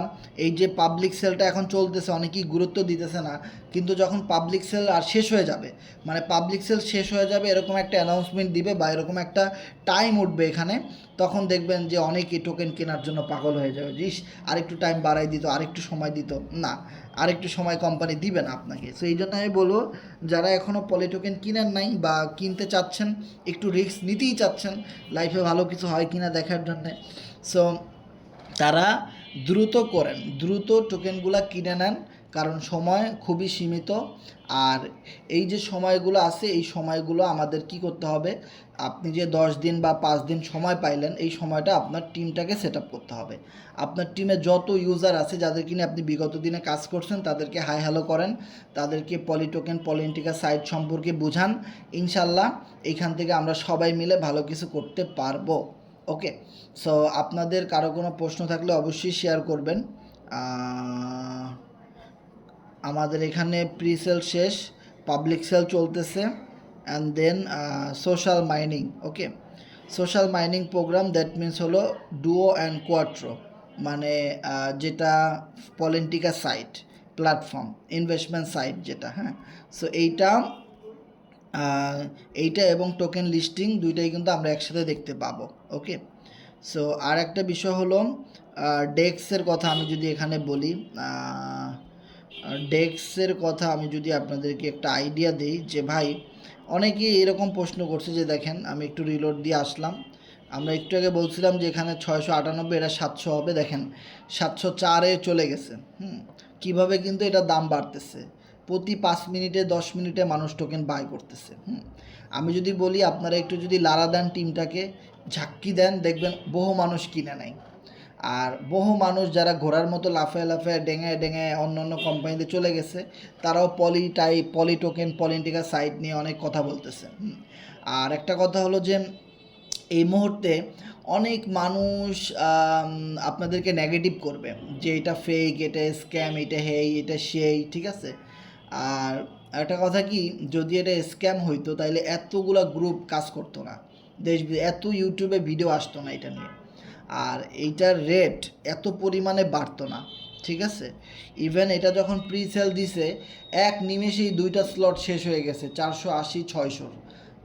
এই যে পাবলিক সেলটা এখন চলতেছে, অনেকেই গুরুত্ব দিতেছে না, কিন্তু যখন পাবলিক সেল আর শেষ হয়ে যাবে, মানে পাবলিক সেল শেষ হয়ে যাবে এরকম একটা অ্যানাউন্সমেন্ট দিবে বা এরকম একটা টাইম উঠবে এখানে, তখন দেখবেন যে অনেকেই টোকেন কেনার জন্য পাগল হয়ে যাবে, যে আরেকটু টাইম বাড়াই দিত, আরেকটু সময় দিত। না, আরেকটু সময় কোম্পানি দিবে না আপনাকে। সো এই জন্য আমি বলবো, যারা এখনও পলি টোকেন কিনেন নাই বা কিনতে চাচ্ছেন, একটু রিস্ক নিতেই চাচ্ছেন লাইফে ভালো কিছু হয় কিনা দেখার জন্যে, সো তারা দ্রুত করেন, দ্রুত টোকেনগুলো কিনে নেন, কারণ সময় খুবই সীমিত। আর এই যে সময়গুলো আছে, এই সময়গুলো আমাদের কি করতে হবে, আপনি যে 10 দিন বা 5 দিন সময় পাইলেন, এই সময়টা আপনার টিমটাকে সেট আপ করতে হবে। আপনার টিমে যত ইউজার আছে যাদের কিনে আপনি বিগত দিনে কাজ করছেন, তাদেরকে হাই হ্যালো করেন, তাদেরকে পলি টোকেন পলিন্টিকা সাইট সম্পর্কে বুঝান। ইনশাল্লাহ এইখান থেকে আমরা সবাই মিলে ভালো কিছু করতে পারবো। ওকে, সো আপনাদের কারো কোনো প্রশ্ন থাকলে অবশ্যই শেয়ার করবেন। আমাদের এখানে প্রি সেল শেষ, পাবলিক সেল চলতেছে, and then social mining. Okay, social mining programme, that means হলো ডুও অ্যান্ড কোয়াট্রো, মানে যেটা পলিন্টিকা সাইট প্ল্যাটফর্ম, ইনভেস্টমেন্ট সাইট যেটা, হ্যাঁ। সো এইটা এবং টোকেন লিস্টিং দুইটাই কিন্তু আমরা একসাথে দেখতে পাবো। ওকে, সো আর একটা বিষয় হলো ডেক্সের কথা আমি যদি এখানে বলি, ডেক্সের কথা আমি যদি আপনাদেরকে একটা আইডিয়া দিই যে ভাই, অনেকেই এরকম প্রশ্ন করছে যে দেখেন আমি একটু রিলোড দিয়ে আসলাম, আমরা একটু আগে বলছিলাম যে এখানে 698, এটা 700 হবে, দেখেন 704-এ চলে গেছে। কিভাবে কিন্তু এটা দাম বাড়তেছে, প্রতি 5 মিনিটে 10 মিনিটে মানুষ টোকেন বাই করতেছে। আমি যদি বলি আপনারা একটু যদি লাড়া দেন টিমটাকে, ঝাক্কি দেন, দেখবেন বহু মানুষ কিনে নেয়। আর বহু মানুষ যারা ঘোড়ার মতো লাফায় লাফায় ডেঙায় ডেঙায় অন্য অন্য কোম্পানিতে চলে গেছে, তারাও পলি টোকেন পলিটিকা সাইট নিয়ে অনেক কথা বলতেছে। আর একটা কথা হলো যে এই মুহূর্তে অনেক মানুষ আপনাদেরকে নেগেটিভ করবে যে এটা ফেক, এটা স্ক্যাম, এটা হেই, এটা সেই, ঠিক আছে। আর একটা কথা কি, যদি এটা স্ক্যাম হইতো তাহলে এতগুলা গ্রুপ কাজ করতো না, এত ইউটিউবে ভিডিও আসতো না এটা নিয়ে, আর এইটার রেট এত পরিমাণে বাড়তো না, ঠিক আছে। ইভেন এটা যখন প্রি সেল দিছে, এক নিমেষেই 2টা স্লট শেষ হয়ে গেছে, 480, 600।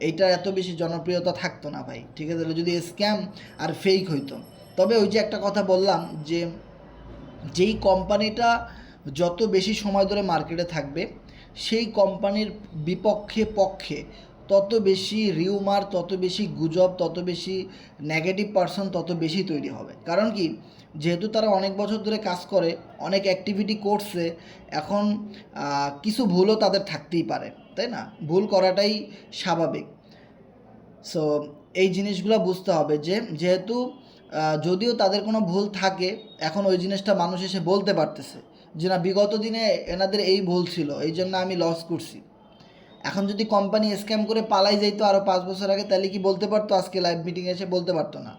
এইটার এত বেশি জনপ্রিয়তা থাকতো না ভাই, ঠিক আছে, যদি স্ক্যাম আর ফেক হইতো। তবে ওই যে একটা কথা বললাম যে যেই কোম্পানিটা যত বেশি সময় ধরে মার্কেটে থাকবে, সেই কোম্পানির পক্ষে তত বেশি রিউমার, তত বেশি গুজব, তত বেশি নেগেটিভ পারসন তত বেশি তৈরি হবে। কারণ কি, যেহেতু তারা অনেক বছর ধরে কাজ করে, অনেক অ্যাক্টিভিটি করছে, এখন কিছু ভুলও তাদের থাকতেই পারে, তাই না? ভুল করাটাই স্বাভাবিক। সো এই জিনিসগুলো বুঝতে হবে যে যেহেতু যদিও তাদের কোনো ভুল থাকে, এখন ওই জিনিসটা মানুষ এসে বলতে পারতেছে যে না, বিগত দিনে এনাদের এই ভুল ছিল, এই জন্য আমি লস করছি। এখন যদি কোম্পানি স্ক্যাম করে পালাই যাইতো আরও 5 বছর আগে, তাহলে কি বলতে পারতো? আজকে লাইভ মিটিংয়ে এসে বলতে পারতো না।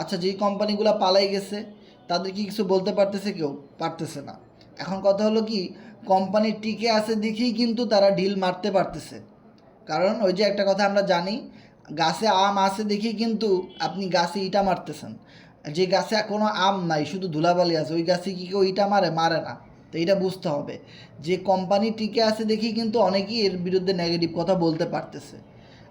আচ্ছা, যেই কোম্পানিগুলো পালাই গেছে তাদের কি কিছু বলতে পারতেছে? কেউ পারতেছে না। এখন কথা হলো কি, কোম্পানি টিকে আছে দেখেই কিন্তু তারা ডিল মারতে পারতেছে। কারণ ওই যে একটা কথা আমরা জানি, গাছে আম আছে দেখেই কিন্তু আপনি গাছে ইটা মারতেছেন। যে গাছে কোনো আম নাই, শুধু ধুলাবালি আছে, ওই গাছে কি কেউ ইটা মারে? মারে না। তো এটা বুঝতে হবে যে কোম্পানি টিকে আছে দেখেই কিন্তু অনেকেই এর বিরুদ্ধে নেগেটিভ কথা বলতে পারতেছে।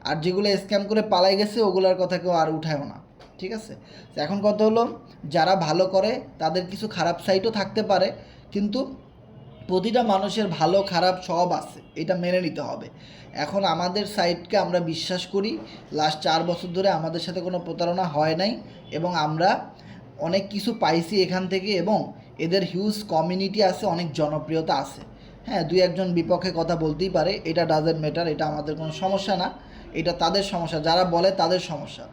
আর যেগুলো স্ক্যাম করে পালাই গেছে ওগুলোর কথা কেউ আর উঠায়ও না, ঠিক আছে। তো এখন কথা হলো, যারা ভালো করে তাদের কিছু খারাপ সাইটও থাকতে পারে, কিন্তু প্রতিটা মানুষের ভালো খারাপ সব আছে, এটা মেনে নিতে হবে। এখন আমাদের সাইটকে আমরা বিশ্বাস করি, লাস্ট 4 বছর ধরে আমাদের সাথে কোনো প্রতারণা হয় নাই, এবং আমরা অনেক কিছু পাইছি এখান থেকে, এবং এদের হিউজ কমিউনিটি আছে, অনেক জনপ্রিয়তা আছে। হ্যাঁ, 2-1 জন বিপক্ষে কথা বলতেই পারে, এটা ডাজেন্ট ম্যাটার, এটা আমাদের কোনো সমস্যা না, এটা তাদের সমস্যা, যারা বলে তাদের সমস্যা।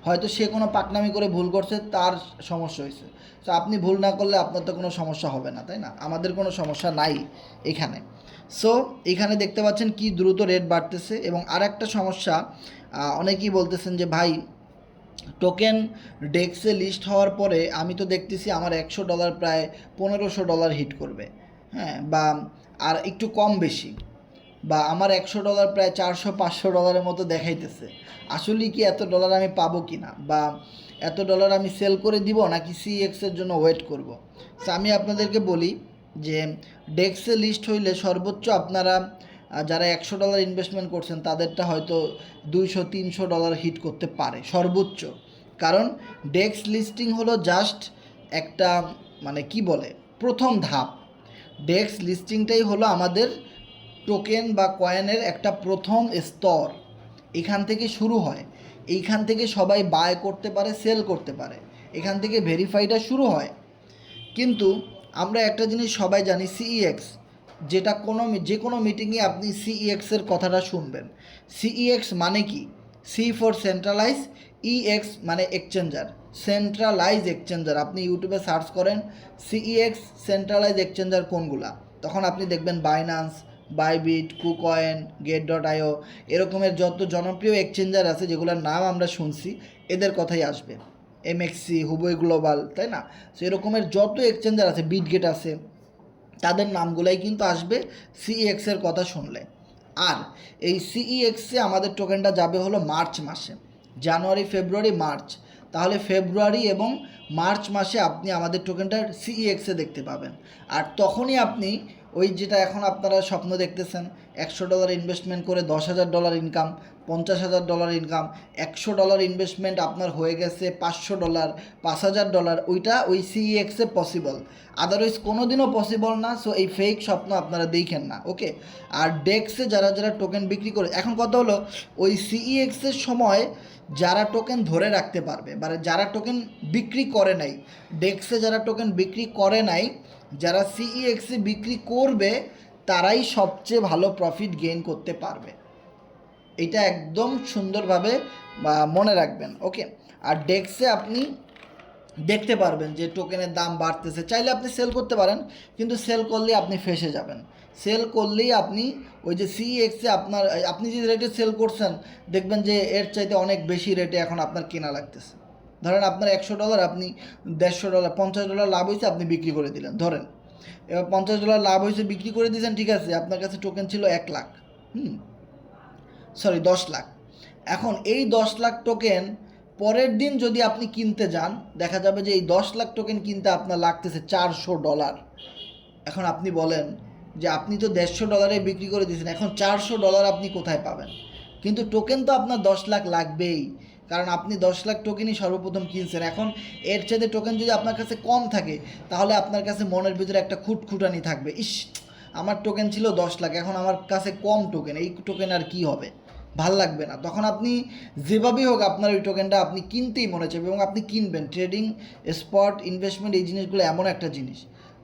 হয়তো সে কোনো পাকনামি করে ভুল করছে, তার সমস্যা হয়েছে। তো আপনি ভুল না করলে আপনার তো কোনো সমস্যা হবে না, তাই না? আমাদের কোনো সমস্যা নাই এখানে। সো এখানে দেখতে পাচ্ছেন কি দ্রুত রেট বাড়তেছে। এবং আর একটা সমস্যা, অনেকেই বলতেছেন যে ভাই, টোকেন ডেক্সে লিস্ট হওয়ার পরে আমি তো দেখতেছি আমার $100 প্রায় $1500 হিট করবে, হ্যাঁ, বা আর একটু কম বেশি, বা আমার $100 প্রায় $400-500 মতো দেখাইতেছে। আসলে কি এত ডলার আমি পাবো কি না, বা এত ডলার আমি সেল করে দিব নাকি সিএক্সের জন্য ওয়েট করব। সো আমি আপনাদেরকে বলি যে ডেক্সে লিস্ট হইলে সর্বোচ্চ আপনারা যারা $100 ইনভেস্টমেন্ট করছেন তাদেরটা হয়তো $200-300 হিট করতে পারে সর্বোচ্চ। কারণ ডেক্স লিস্টিং হলো জাস্ট একটা, মানে কি বলে, প্রথম ধাপ। ডেক্স লিস্টিংটাই হলো আমাদের টোকেন বা কয়েনের একটা প্রথম স্তর। এখান থেকে শুরু হয়, এইখান থেকে সবাই বাই করতে পারে, সেল করতে পারে, এখান থেকে ভেরিফাইটা শুরু হয়। কিন্তু আমরা একটা জিনিস সবাই জানি, সিইএক্স, যেটা যে কোনো মিটিংয়ে আপনি সিইএক্সের কথাটা শুনবেন। সিইএক্স মানে কি? সি ফর সেন্ট্রালাইজ, ইএক্স মানে এক্সচেঞ্জার, সেন্ট্রালাইজ এক্সচেঞ্জার। আপনি ইউটিউবে সার্চ করেন সিইএক্স সেন্ট্রালাইজ এক্সচেঞ্জার কোনগুলা, তখন আপনি দেখবেন বাইন্যান্স, বাইবিট, কুকয়েন, গেট.io, এরকমের যত জনপ্রিয় এক্সচেঞ্জার আছে যেগুলোর নাম আমরা শুনছি, এদের কথাই আসবে। এমএক্সি, হুবই গ্লোবাল, তাই না? সো এরকমের যত এক্সচেঞ্জার আছে, বিটগেট আছে, তাদের নামগুলাই কিন্তু আসবে সিইএক্সের কথা শুনলে। আর এই সিইএক্সে আমাদের টোকেনটা যাবে হলো মার্চ মাসে, জানুয়ারি, ফেব্রুয়ারি, মার্চ। তাহলে ফেব্রুয়ারি এবং মার্চ মাসে আপনি আমাদের টোকেনটা সিইএক্সে দেখতে পাবেন। আর তখনই আপনি ওই যেটা এখন আপনারা স্বপ্ন দেখতেছেন $100 ইনভেস্টমেন্ট করে $10,000 ইনকাম, $50,000 ইনকাম, $100 ইনভেস্টমেন্ট আপনার হয়ে গেছে $500, $5,000, ওইটা ওই সিইএক্সে পসিবল, আদারওয়াইজ কোনো দিনও পসিবল না। সো এই ফেক স্বপ্ন আপনারা দেখেন না, ওকে। আর ডেক্সে যারা যারা টোকেন বিক্রি করে, এখন কথা হলো ওই সিইএক্সের সময় যারা টোকেন ধরে রাখতে পারবে, মানে যারা টোকেন বিক্রি করে নাই, ডেক্সে যারা টোকেন বিক্রি করে নাই, যারা সিইএক্সে বিক্রি করবে তারাই সবচেয়ে ভালো প্রফিট গেইন করতে পারবে। এটা একদম সুন্দরভাবে মনে রাখবেন, ওকে। আর ডেক্সে আপনি দেখতে পারবেন যে টোকেনের দাম বাড়তেছে, চাইলে আপনি সেল করতে পারেন, কিন্তু সেল করলেই আপনি ফেসে যাবেন। সেল করলেই আপনি ওই যে সিইএক্সে আপনি যে রেটে সেল করছেন দেখবেন যে এর চাইতে অনেক বেশি রেটে এখন আপনার কেনা লাগতেছে। ধরেন আপনার $100, আপনি $150, $50 লাভ হয়েছে, আপনি বিক্রি করে দিলেন, ধরেন এবার $50 লাভ হয়েছে, বিক্রি করে দিয়েছেন, ঠিক আছে, আপনার কাছে টোকেন ছিল 1 লাখ, 10 লাখ। এখন এই 10 লাখ টোকেন পরের দিন যদি আপনি কিনতে যান, দেখা যাবে যে এই 10 লাখ টোকেন কিনতে আপনার লাগতেছে $400। এখন আপনি বলেন যে আপনি তো $150 বিক্রি করে দিয়েছেন, এখন $400 আপনি কোথায় পাবেন? কিন্তু টোকেন তো আপনার 10 লাখ লাগবেই, কারণ আপনি 10 লাখ টোকেনই সর্বপ্রথম কিনছেন। এখন এর চাইতে টোকেন যদি আপনার কাছে কম থাকে, তাহলে আপনার কাছে মনের ভিতরে একটা খুঁটখুটানি থাকবে, ইস আমার টোকেন ছিল 10 লাখ, এখন আমার কাছে কম টোকেন, এই টোকেন আর কি হবে, ভাল লাগবে না। তখন আপনি যেভাবেই হোক আপনার ওই টোকেনটা আপনি কিনতেই মনে চাইবে এবং আপনি কিনবেন। ট্রেডিং, স্পট, ইনভেস্টমেন্ট, এই জিনিসগুলো এমন একটা জিনিস,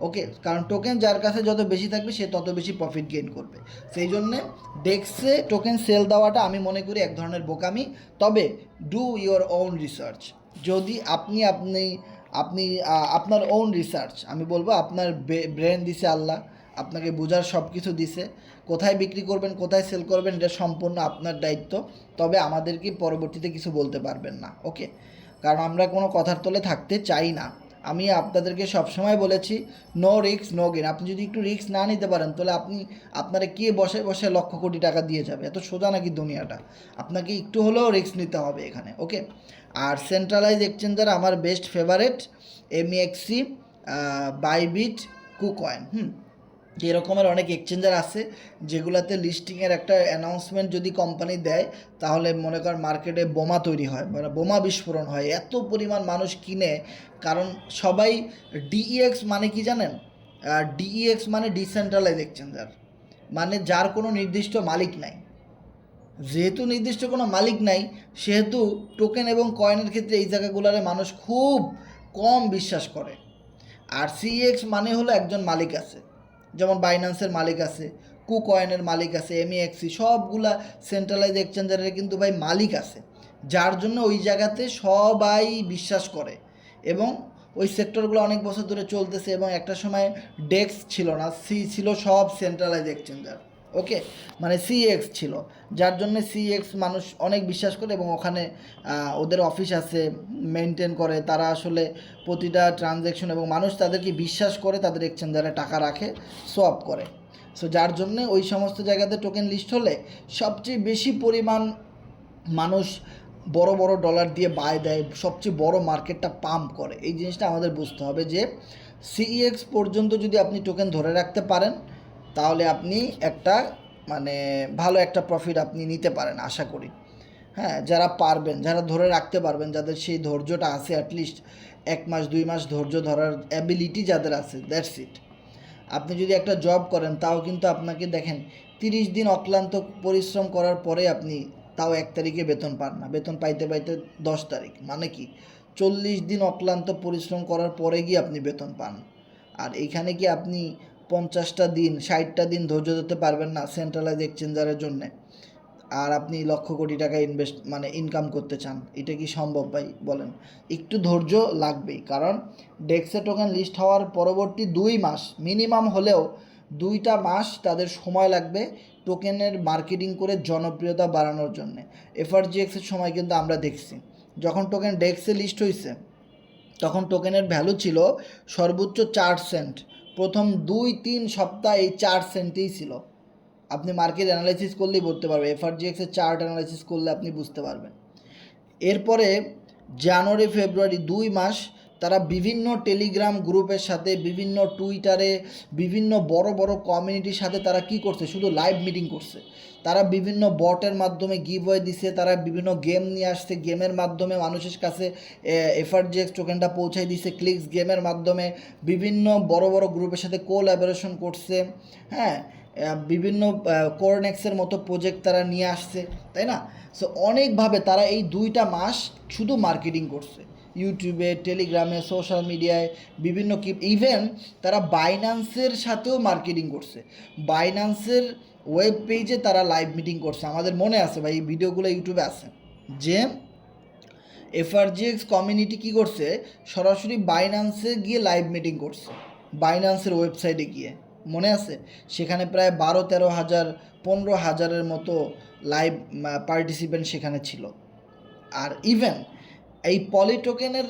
ওকে, কারণ টোকেন যার কাছে যত বেশি থাকবে সে তত বেশি প্রফিট গেইন করবে। সেই জন্যে ডেক্সে টোকেন সেল দেওয়াটা আমি মনে করি এক ধরনের বোকামি। তবে ডু ইওর ওন রিসার্চ। যদি আপনি আপনি আপনি আপনার ওন রিসার্চ, আমি বলবো আপনার ব্রেন দিছে আল্লাহ, আপনাকে বোঝার সব কিছু দিছে, কোথায় বিক্রি করবেন কোথায় সেল করবেন এটা সম্পূর্ণ আপনার দায়িত্ব। তবে আমাদেরকে পরবর্তীতে কিছু বলতে পারবেন না, ওকে, কারণ আমরা কোনো কথার তলে থাকতে চাই না। আমি আপনাদেরকে সবসময় বলেছি নো রিস্ক নো গেইন। আপনি যদি একটু রিস্ক না নিতে পারেন তাহলে আপনারা কে বসে বসে লক্ষ কোটি টাকা দিয়ে যাবে? এত সোজা নাকি দুনিয়াটা? আপনাকে একটু হলেও রিস্ক নিতে হবে এখানে, ওকে। আর সেন্ট্রালাইজ এক্সচেঞ্জার আমার বেস্ট ফেভারেট এমইএক্সি, বাইবিট, কুকয়েন, এরকমের অনেক এক্সচেঞ্জার আছে যেগুলোতে লিস্টিংয়ের একটা অ্যানাউন্সমেন্ট যদি কোম্পানি দেয় তাহলে মনে কর মার্কেটে বোমা তৈরি হয়, মানে বোমা বিস্ফোরণ হয়, এত পরিমাণ মানুষ কিনে। কারণ সবাই ডিইএক্স মানে কি জানেন? ডিইএক্স মানে ডিসেন্ট্রালাইজ এক্সচেঞ্জার, মানে যার কোনো নির্দিষ্ট মালিক নাই। যেহেতু নির্দিষ্ট কোনো মালিক নাই, সেহেতু টোকেন এবং কয়েনের ক্ষেত্রে এই জায়গাগুলোরে মানুষ খুব কম বিশ্বাস করে। আর সিএক্স মানে হলো একজন মালিক আছে, যেমন বাইন্যান্সের মালিক আছে, কুকয়েনের মালিক আছে, এমইএক্সি, সবগুলা সেন্ট্রালাইজ এক্সচেঞ্জারের কিন্তু ভাই মালিক আছে, যার জন্য ওই জায়গাতে সবাই বিশ্বাস করে। এবং ওই সেক্টরগুলো অনেক বছর ধরে চলতেছে এবং একটা সময় ডেক্স ছিল না, ছিল সব সেন্ট্রালাইজ এক্সচেঞ্জার, ওকে, মানে সিএক্স ছিল, যার জন্য সিএক্স মানুষ অনেক বিশ্বাস করে এবং ওখানে ওদের অফিস আছে, মেনটেন করে, তারা আসলে প্রতিটা ট্রানজ্যাকশন এবং মানুষ তাদেরকে বিশ্বাস করে তাদের এক্সচেঞ্জারে টাকা রাখে, সোয়াপ করে। সো যার জন্যে ওই সমস্ত জায়গাতে টোকেন লিস্ট হলে সবচেয়ে বেশি পরিমাণ মানুষ বড় বড় ডলার দিয়ে বায় দেয়, সবচেয়ে বড় মার্কেটটা পাম্প করে। এই জিনিসটা আমাদের বুঝতে হবে যে সিইএক্স পর্যন্ত যদি আপনি টোকেন ধরে রাখতে পারেন তাহলে আপনি একটা মানে ভালো একটা প্রফিট আপনি নিতে পারেন আশা করি। হ্যাঁ, যারা পারবেন, যারা ধরে রাখতে পারবেন, যাদের সেই ধৈর্যটা আছে, অ্যাটলিস্ট 1 মাস 2 মাস ধৈর্য ধরার অ্যাবিলিটি যাদের আছে, দ্যাটস ইট। আপনি যদি একটা জব করেন তাও কিন্তু আপনাকে দেখেন 30 দিন অক্লান্ত পরিশ্রম করার পরে আপনি তাও 1 তারিখে বেতন পান না, বেতন পাইতে পাইতে 10 তারিখ, মানে কি 40 দিন অক্লান্ত পরিশ্রম করার পরে গিয়ে আপনি বেতন পান। আর এইখানে কি আপনি 50টা দিন 60টা দিন ধৈর্য ধরতে পারবেন না সেন্ট্রালাইজ এক্সচেঞ্জারের জন্যে? আর আপনি লক্ষ কোটি টাকা ইনকাম করতে চান, এটা কি সম্ভব ভাই বলেন? একটু ধৈর্য লাগবেই, কারণ ডেক্সে টোকেন লিস্ট হওয়ার পরবর্তী 2 মাস মিনিমাম হলেও 2টা মাস তাদের সময় লাগবে টোকেনের মার্কেটিং করে জনপ্রিয়তা বাড়ানোর জন্যে। এফআরজিএক্সের সময় কিন্তু আমরা দেখছি যখন টোকেন ডেক্সে লিস্ট হয়েছে তখন টোকেনের ভ্যালু ছিল সর্বোচ্চ 4 সেন্ট। প্রথম 2-3 সপ্তাহ এই 4 সেন্টেই ছিল। আপনি মার্কেট অ্যানালাইসিস করলেই বলতে পারবেন, এফআরজিএক্সের চার্ট অ্যানালাইসিস করলে আপনি বুঝতে পারবেন। এরপরে জানুয়ারি ফেব্রুয়ারি 2 মাস তারা বিভিন্ন টেলিগ্রাম গ্রুপের সাথে, বিভিন্ন টুইটারে, বিভিন্ন বড় বড় কমিউনিটির সাথে তারা কি করছে, শুধু লাইভ মিটিং করছে। তারা বিভিন্ন বটের মাধ্যমে গিভওয়ে দিছে, তারা বিভিন্ন গেম নিয়ে আসছে, গেমের মাধ্যমে মানুষের কাছে এফআরজিএক্স টোকেনটা পৌঁছায় দিছে, ক্লিক্স গেমের মাধ্যমে বিভিন্ন বড় বড় গ্রুপের সাথে কোল্যাবোরেশন করছে, হ্যাঁ, বিভিন্ন কোরনেক্সের মতো প্রজেক্ট তারা নিয়ে আসছে, তাই না? সো অনেকভাবে তারা এই 2টা মাস শুধু মার্কেটিং করছে, ইউটিউবে, টেলিগ্রামে, সোশ্যাল মিডিয়ায়, বিভিন্ন ইভেন তারা বাইন্যান্সের সাথেও মার্কেটিং করছে। বাইন্যান্সের ওয়েব পেজে তারা লাইভ মিটিং করছে, আমাদের মনে আছে ভাই, এই ভিডিওগুলো ইউটিউবে আছে, যে এফআরজিএক্স কমিউনিটি কী করছে, সরাসরি বাইন্যান্সে গিয়ে লাইভ মিটিং করছে, বাইন্যান্সের ওয়েবসাইটে গিয়ে, মনে আছে? সেখানে প্রায় 12-13 হাজার, 15 হাজারের মতো লাইভ পার্টিসিপেন্ট সেখানে ছিল। আর ইভেন এই পলি টোকেনের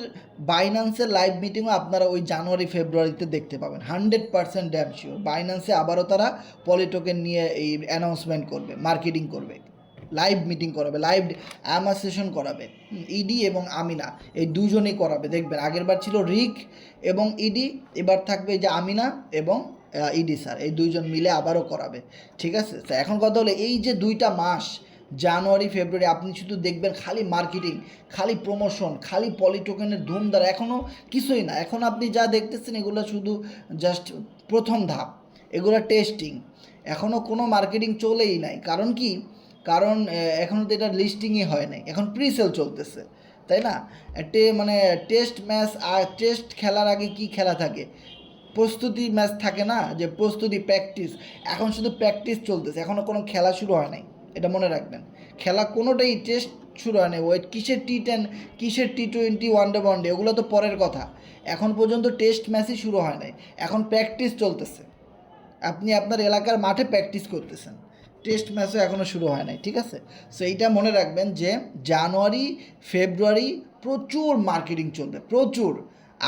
বাইন্যান্সের লাইভ মিটিংও আপনারা ওই জানুয়ারি ফেব্রুয়ারিতে দেখতে পাবেন, 100% ড্যাম শিওর। বাইন্যান্সে আবারও তারা পলি টোকেন নিয়ে এই অ্যানাউন্সমেন্ট করবে, মার্কেটিং করবে, লাইভ মিটিং করাবে, লাইভ অ্যামাসেশন করাবে। ইডি এবং আমিনা এই দুজনেই করাবে, দেখবেন আগেরবার ছিল রিক এবং ইডি, এবার থাকবে যে আমিনা এবং ইডি স্যার, এই দুইজন মিলে আবারও করাবে, ঠিক আছে? তো এখন কথা হলো, এই যে 2টা মাস জানুয়ারি ফেব্রুয়ারি আপনি শুধু দেখবেন খালি মার্কেটিং, খালি প্রমোশন, খালি পলি টোকেনের ধুমধার, এখনও কিছুই না। এখন আপনি যা দেখতেছেন এগুলো শুধু জাস্ট প্রথম ধাপ, এগুলো টেস্টিং, এখনও কোনো মার্কেটিং চলেই নাই। কারণ কি? কারণ এখনও তো এটা লিস্টিংই হয় নাই, এখন প্রিসেল চলতেছে, তাই না? মানে টেস্ট ম্যাচ, আর টেস্ট খেলার আগে কি খেলা থাকে, প্রস্তুতি ম্যাচ থাকে না, যে প্রস্তুতি প্র্যাকটিস, এখন শুধু প্র্যাকটিস চলতেছে, এখনও কোনো খেলা শুরু হয় নাই, এটা মনে রাখবেন। খেলা কোনোটাই, টেস্ট শুরু হয় নাই, ওই কিসের T10, কিসের T20, ওয়ানডে, ওগুলো তো পরের কথা। এখন পর্যন্ত টেস্ট ম্যাচই শুরু হয় নাই, এখন প্র্যাকটিস চলতেছে, আপনি আপনার এলাকার মাঠে প্র্যাকটিস করতেছেন, টেস্ট ম্যাচও এখনও শুরু হয় নাই, ঠিক আছে? সো এইটা মনে রাখবেন যে জানুয়ারি ফেব্রুয়ারি প্রচুর মার্কেটিং চলবে, প্রচুর।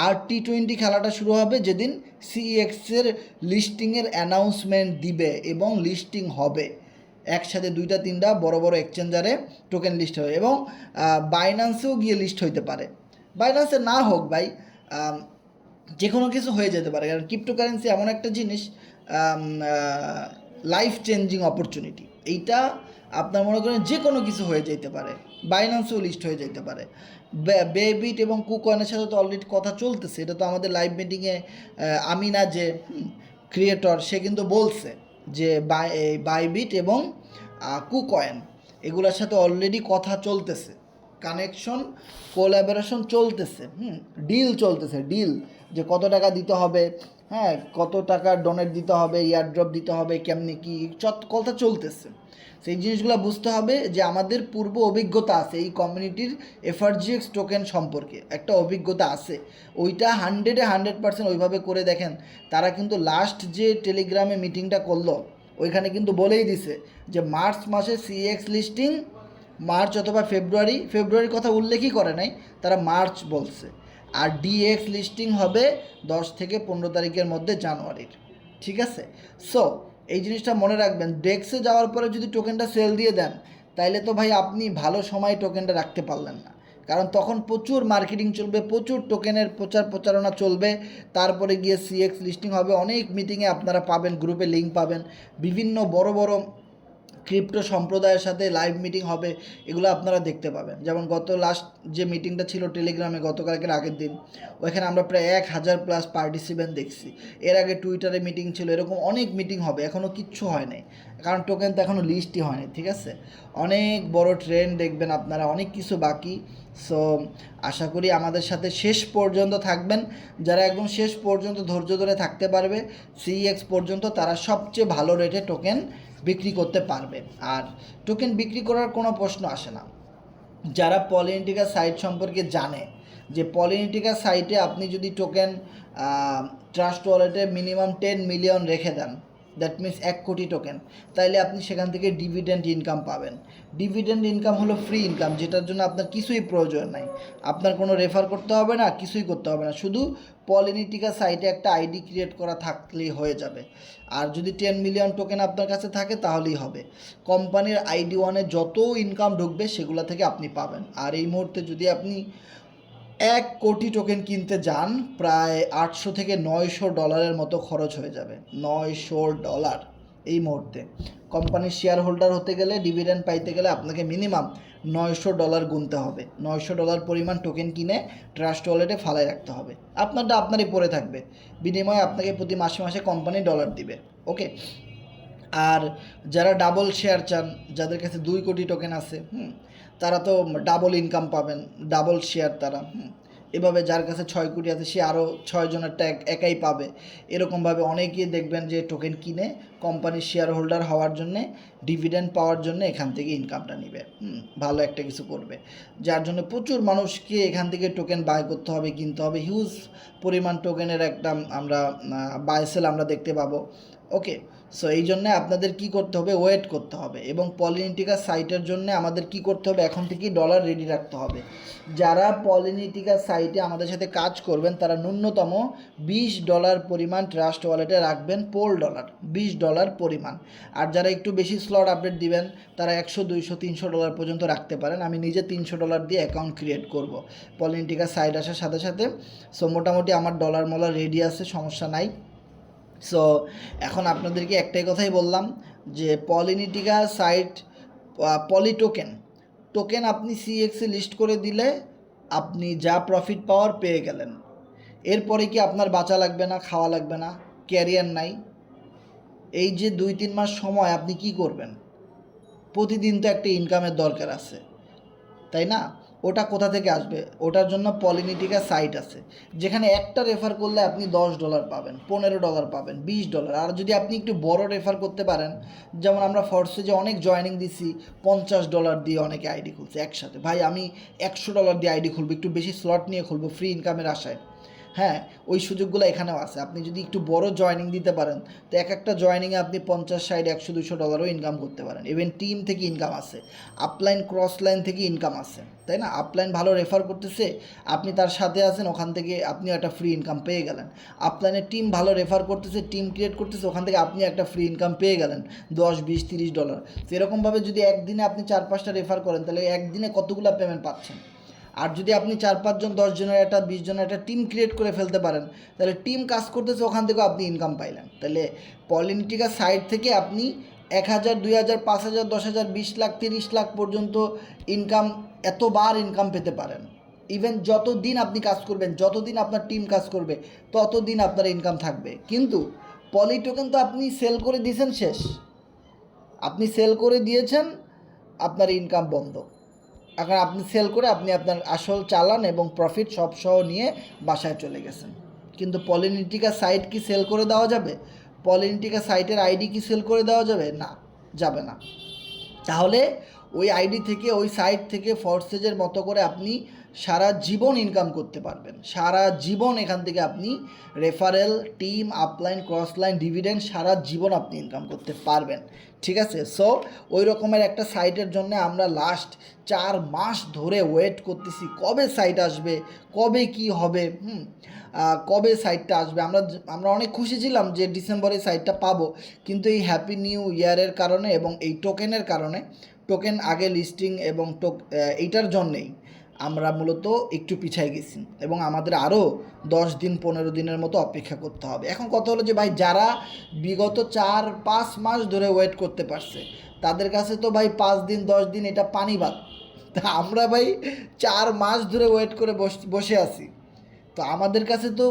আর T20 খেলাটা শুরু হবে যেদিন সিইএক্সের লিস্টিংয়ের অ্যানাউন্সমেন্ট দিবে এবং লিস্টিং হবে একসাথে 2-3টা বড় বড় এক্সচেঞ্জারে টোকেন লিস্ট হবে, এবং বাইন্যান্সেও গিয়ে লিস্ট হইতে পারে। বাইন্যান্সে না হোক ভাই, যে কোনো কিছু হয়ে যেতে পারে, কারণ ক্রিপ্টোকারেন্সি এমন একটা জিনিস, লাইফ চেঞ্জিং অপরচুনিটি। এইটা আপনার মনে করেন যে কোনো কিছু হয়ে যেতে পারে, বাইন্যান্সেও লিস্ট হয়ে যেতে পারে। বেবিট এবং কুকয়েনের সাথে তো অলরেডি কথা চলতেছে, এটা তো আমাদের লাইভ মিটিংয়ে আমিনা যে ক্রিয়েটর, সে কিন্তু বলছে যে বাইবিট এবং কুকয়েন এগুলোর সাথে অলরেডি কথা চলতেছে, কানেকশন, কোলাবোরেশন চলতেছে, ডিল চলতেছে, ডিল, যে কত টাকা দিতে হবে, হ্যাঁ, কত টাকা ডোনেট দিতে হবে, ইয়ারড্রপ দিতে হবে, কেমনি কী কথা চলতেছে। সেই জিনিসগুলো বুঝতে হবে যে আমাদের পূর্ব অভিজ্ঞতা আছে এই কমিউনিটির এফআরজিএক্স টোকেন সম্পর্কে, একটা অভিজ্ঞতা আছে, ওইটা 100% ওইভাবে করে দেখেন। তারা কিন্তু লাস্ট যে টেলিগ্রামে মিটিংটা করলো ওইখানে কিন্তু বলেই দিছে যে মার্চ মাসে সিএক্স লিস্টিং, মার্চ অথবা ফেব্রুয়ারির কথা উল্লেখই করে নাই, তারা মার্চ বলছে। আর ডিএক্স লিস্টিং হবে 10 থেকে 15 তারিখের মধ্যে জানুয়ারির, ঠিক আছে? সো এই জিনিসটা মনে রাখবেন, ডেক্সে যাওয়ার পরে যদি টোকেনটা সেল দিয়ে দেন, তাইলে তো ভাই আপনি ভালো সময় টোকেনটা রাখতে পারলেন না, কারণ তখন প্রচুর মার্কেটিং চলবে, প্রচুর টোকেনের প্রচারণা চলবে, তারপরে গিয়ে সিএক্স লিস্টিং হবে, অনেক মিটিংয়ে আপনারা পাবেন, গ্রুপে লিঙ্ক পাবেন, বিভিন্ন বড় বড় ক্রিপ্টো সম্প্রদায়ের সাথে লাইভ মিটিং হবে, এগুলো আপনারা দেখতে পাবেন। যেমন গত লাস্ট যে মিটিংটা ছিল টেলিগ্রামে গতকালকের আগের দিন, ওইখানে আমরা প্রায় 1000+ পার্টিসিপেন্ট দেখছি। এর আগে টুইটারে মিটিং ছিল, এরকম অনেক মিটিং হবে, এখনও কিচ্ছু হয় নাই, কারণ টোকেন তো এখনও লিস্টই হয়নি, ঠিক আছে? অনেক বড় ট্রেন্ড দেখবেন আপনারা, অনেক কিছু বাকি। সো আশা করি আমাদের সাথে শেষ পর্যন্ত থাকবেন, যারা একদম শেষ পর্যন্ত ধৈর্য ধরে থাকতে পারবে সিইএক্স পর্যন্ত, তারা সবচেয়ে ভালো রেটে টোকেন বিক্রি করতে পারবে। আর টোকেন বিক্রি করার কোনো প্রশ্ন আসে না। যারা পলিনিটিকা সাইট সম্পর্কে জানে, যে পলিনিটিকা সাইটে আপনি যদি টোকেন ট্রাস্ট ওয়ালেটে মিনিমাম 10 মিলিয়ন রেখে দেন, দ্যাট মিনস 1 কোটি টোকেন, তাইলে আপনি সেখান থেকে ডিভিডেন্ড ইনকাম পাবেন। ডিভিডেন্ড ইনকাম হলো ফ্রি ইনকাম, যেটার জন্য আপনার কিছুই প্রয়োজন নাই, আপনার কোনো রেফার করতে হবে না, কিছুই করতে হবে না, শুধু পলিনিটিকা সাইটে একটা আইডি ক্রিয়েট করা থাকলেই হয়ে যাবে। আর যদি 10 মিলিয়ন টোকেন আপনার কাছে থাকে তাহলেই হবে। কোম্পানির ID1-এ যত ইনকাম ঢুকবে সেগুলো থেকে আপনি পাবেন। আর এই মুহূর্তে যদি আপনি 1 কোটি টোকেন কিনতে যান প্রায় $800 থেকে $900 মতো খরচ হয়ে যাবে। $900 এই মুহূর্তে কোম্পানির শেয়ার হোল্ডার হতে গেলে, ডিভিডেন্ড পাইতে গেলে আপনাকে মিনিমাম $900 গুনতে হবে। $900 পরিমাণ টোকেন কিনে ট্রাস্ট ওয়ালেটে ফালাই রাখতে হবে। আপনারটা আপনারই পড়ে থাকবে, বিনিময়ে আপনাকে প্রতি মাসে মাসে কোম্পানি ডলার দিবে। ওকে, আর যারা ডাবল শেয়ার চান, যাদের কাছে 2 কোটি টোকেন আছে, তারা তো ডাবল ইনকাম পাবেন, ডাবল শেয়ার তারা। এভাবে যার কাছে 6 কোটি আছে সে আরও 6 জনেরটা একাই পাবে। এরকমভাবে অনেকেই দেখবেন যে টোকেন কিনে কোম্পানির শেয়ার হোল্ডার হওয়ার জন্যে, ডিভিডেন্ড পাওয়ার জন্য এখান থেকে ইনকামটা নেবে, ভালো একটা কিছু করবে। যার জন্য প্রচুর মানুষকে এখান থেকে টোকেন বাই করতে হবে, কিনতে হবে। হিউজ পরিমাণ টোকেনের একটা আমরা বাই সেল আমরা দেখতে পাবো। ওকে, সো এই জন্যে আপনাদের কি করতে হবে, ওয়েট করতে হবে। এবং পলিনিটিকা সাইটের জন্য আমাদের কি করতে হবে, এখন থেকেই ডলার রেডি রাখতে হবে। যারা পলিনিটিকা সাইটে আমাদের সাথে কাজ করবেন তারা ন্যূনতম $20 পরিমাণ ট্রাস্ট ওয়ালেটে রাখবেন, পোল ডলার $20 পরিমাণ। আর যারা একটু বেশি স্লট আপডেট দিবেন তারা $100, $200, $300 পর্যন্ত রাখতে পারেন। আমি নিজে $300 দিয়ে অ্যাকাউন্ট ক্রিয়েট করব পলিনিটিকা সাইট আসার সাথে সাথে। সো মোটামুটি আমার ডলার মলা রেডি আছে, সমস্যা নাই। সো এখন আপনাদেরকে একটাই কথাই বললাম যে পলিনিটিকা সাইট, পলি টোকেন আপনি সিএক্সে লিস্ট করে দিলে আপনি যা প্রফিট পাওয়ার পেয়ে গেলেন। এরপরে কি আপনার বাঁচা লাগবে না, খাওয়া লাগবে না, ক্যারিয়ার নাই? এই যে 2-3 মাস সময় আপনি কি করবেন? প্রতিদিন তো একটা ইনকামের দরকার আছে, তাই না? ওটা কোথা থেকে আসবে? ওটার জন্য পলিনিটিকা সাইট আছে, যেখানে একটা রেফার করলে আপনি $10 পাবেন, $15 পাবেন, $20। আর যদি আপনি একটু বড় রেফার করতে পারেন, যেমন আমরা ফর্সেজে অনেক জয়েনিং দিছি, $50 দিয়ে অনেকে আইডি খুলছে একসাথে। ভাই আমি $100 দিয়ে আইডি খুলবো, একটু বেশি স্লট নিয়ে খুলবো ফ্রি ইনকামের আশায়। হ্যাঁ, ওই সুযোগগুলো এখানেও আছে। আপনি যদি একটু বড় জয়েনিং দিতে পারেন তো একটা জয়েনিংয়ে আপনি 50, 60, 100, $200 ইনকাম করতে পারেন। ইভেন টিম থেকে ইনকাম আছে, আপলাইন ক্রস লাইন থেকে ইনকাম আছে, তাই না? আপলাইন ভালো রেফার করতেছে, আপনি তার সাথে আছেন, ওখান থেকে আপনি একটা ফ্রি ইনকাম পেয়ে গেলেন। আপলাইনের টিম ভালো রেফার করতেছে, টিম ক্রিয়েট করতেছে, ওখান থেকে আপনি একটা ফ্রি ইনকাম পেয়ে গেলেন $10, $20, $30। সেরকমভাবে যদি একদিনে আপনি 4-5টা রেফার করেন তাহলে একদিনে কতগুলো পেমেন্ট পাচ্ছেন। আর যদি আপনি 4-5 জন, 10 জনের একটা, 20 জনের একটা টিম ক্রিয়েট করে ফেলতে পারেন তাহলে টিম কাজ করতেছে, ওখান থেকেও আপনি ইনকাম পাইলেন। তাহলে পলিনিটিকা সাইট থেকে আপনি 1,000, 2,000, 5,000, 10,000, 20 লাখ, 30 লাখ পর্যন্ত ইনকাম, এতবার ইনকাম পেতে পারেন। ইভেন যতদিন আপনি কাজ করবেন, যতদিন আপনার টিম কাজ করবে, ততদিন আপনার ইনকাম থাকবে। কিন্তু পলি টোকেন তো আপনি সেল করে দিয়েছেন, শেষ। আপনি সেল করে দিয়েছেন, আপনার ইনকাম বন্ধ। এখন আপনি সেল করে আপনি আপনার আসল চালান এবং প্রফিট সব সহ নিয়ে বাসায় চলে গেছেন। কিন্তু পলিনিটিকা সাইট কি সেল করে দেওয়া যাবে? পলিনিটিকা সাইটের আইডি কি সেল করে দেওয়া যাবে? না, যাবে না। তাহলে ওই আইডি থেকে, ওই সাইট থেকে ফর্সেজের মতো করে আপনি সারা জীবন ইনকাম করতে পারবেন। সারা জীবন এখান থেকে আপনি referral, team, upline, cross line, dividend সারা জীবন আপনি ইনকাম করতে পারবেন। ঠিক আছে? সো ওই রকমের একটা সাইটের জন্য আমরা লাস্ট 4 মাস ধরে ওয়েট করতেছি, কবে সাইট আসবে, কবে কি হবে, কবে সাইটটা আসবে। আমরা অনেক খুশি ছিলাম যে ডিসেম্বরে সাইটটা পাবো, কিন্তু এই হ্যাপি নিউ ইয়ারের কারণে এবং এই টোকেনের কারণে, টোকেন আগে লিস্টিং এবং এইটার জন্যেই আমরা মূলত একটু পিছাই গেছি এবং আমাদের আরও 10 দিন 15 দিনের মতো অপেক্ষা করতে হবে। এখন কথা হলো যে ভাই যারা বিগত 4-5 মাস ধরে ওয়েট করতে পারছে তাদের কাছে তো ভাই 5 দিন 10 দিন এটা পানি ভাত। তা আমরা ভাই 4 মাস ধরে ওয়েট করে বসে আছি। তো আমাদের কাছে তো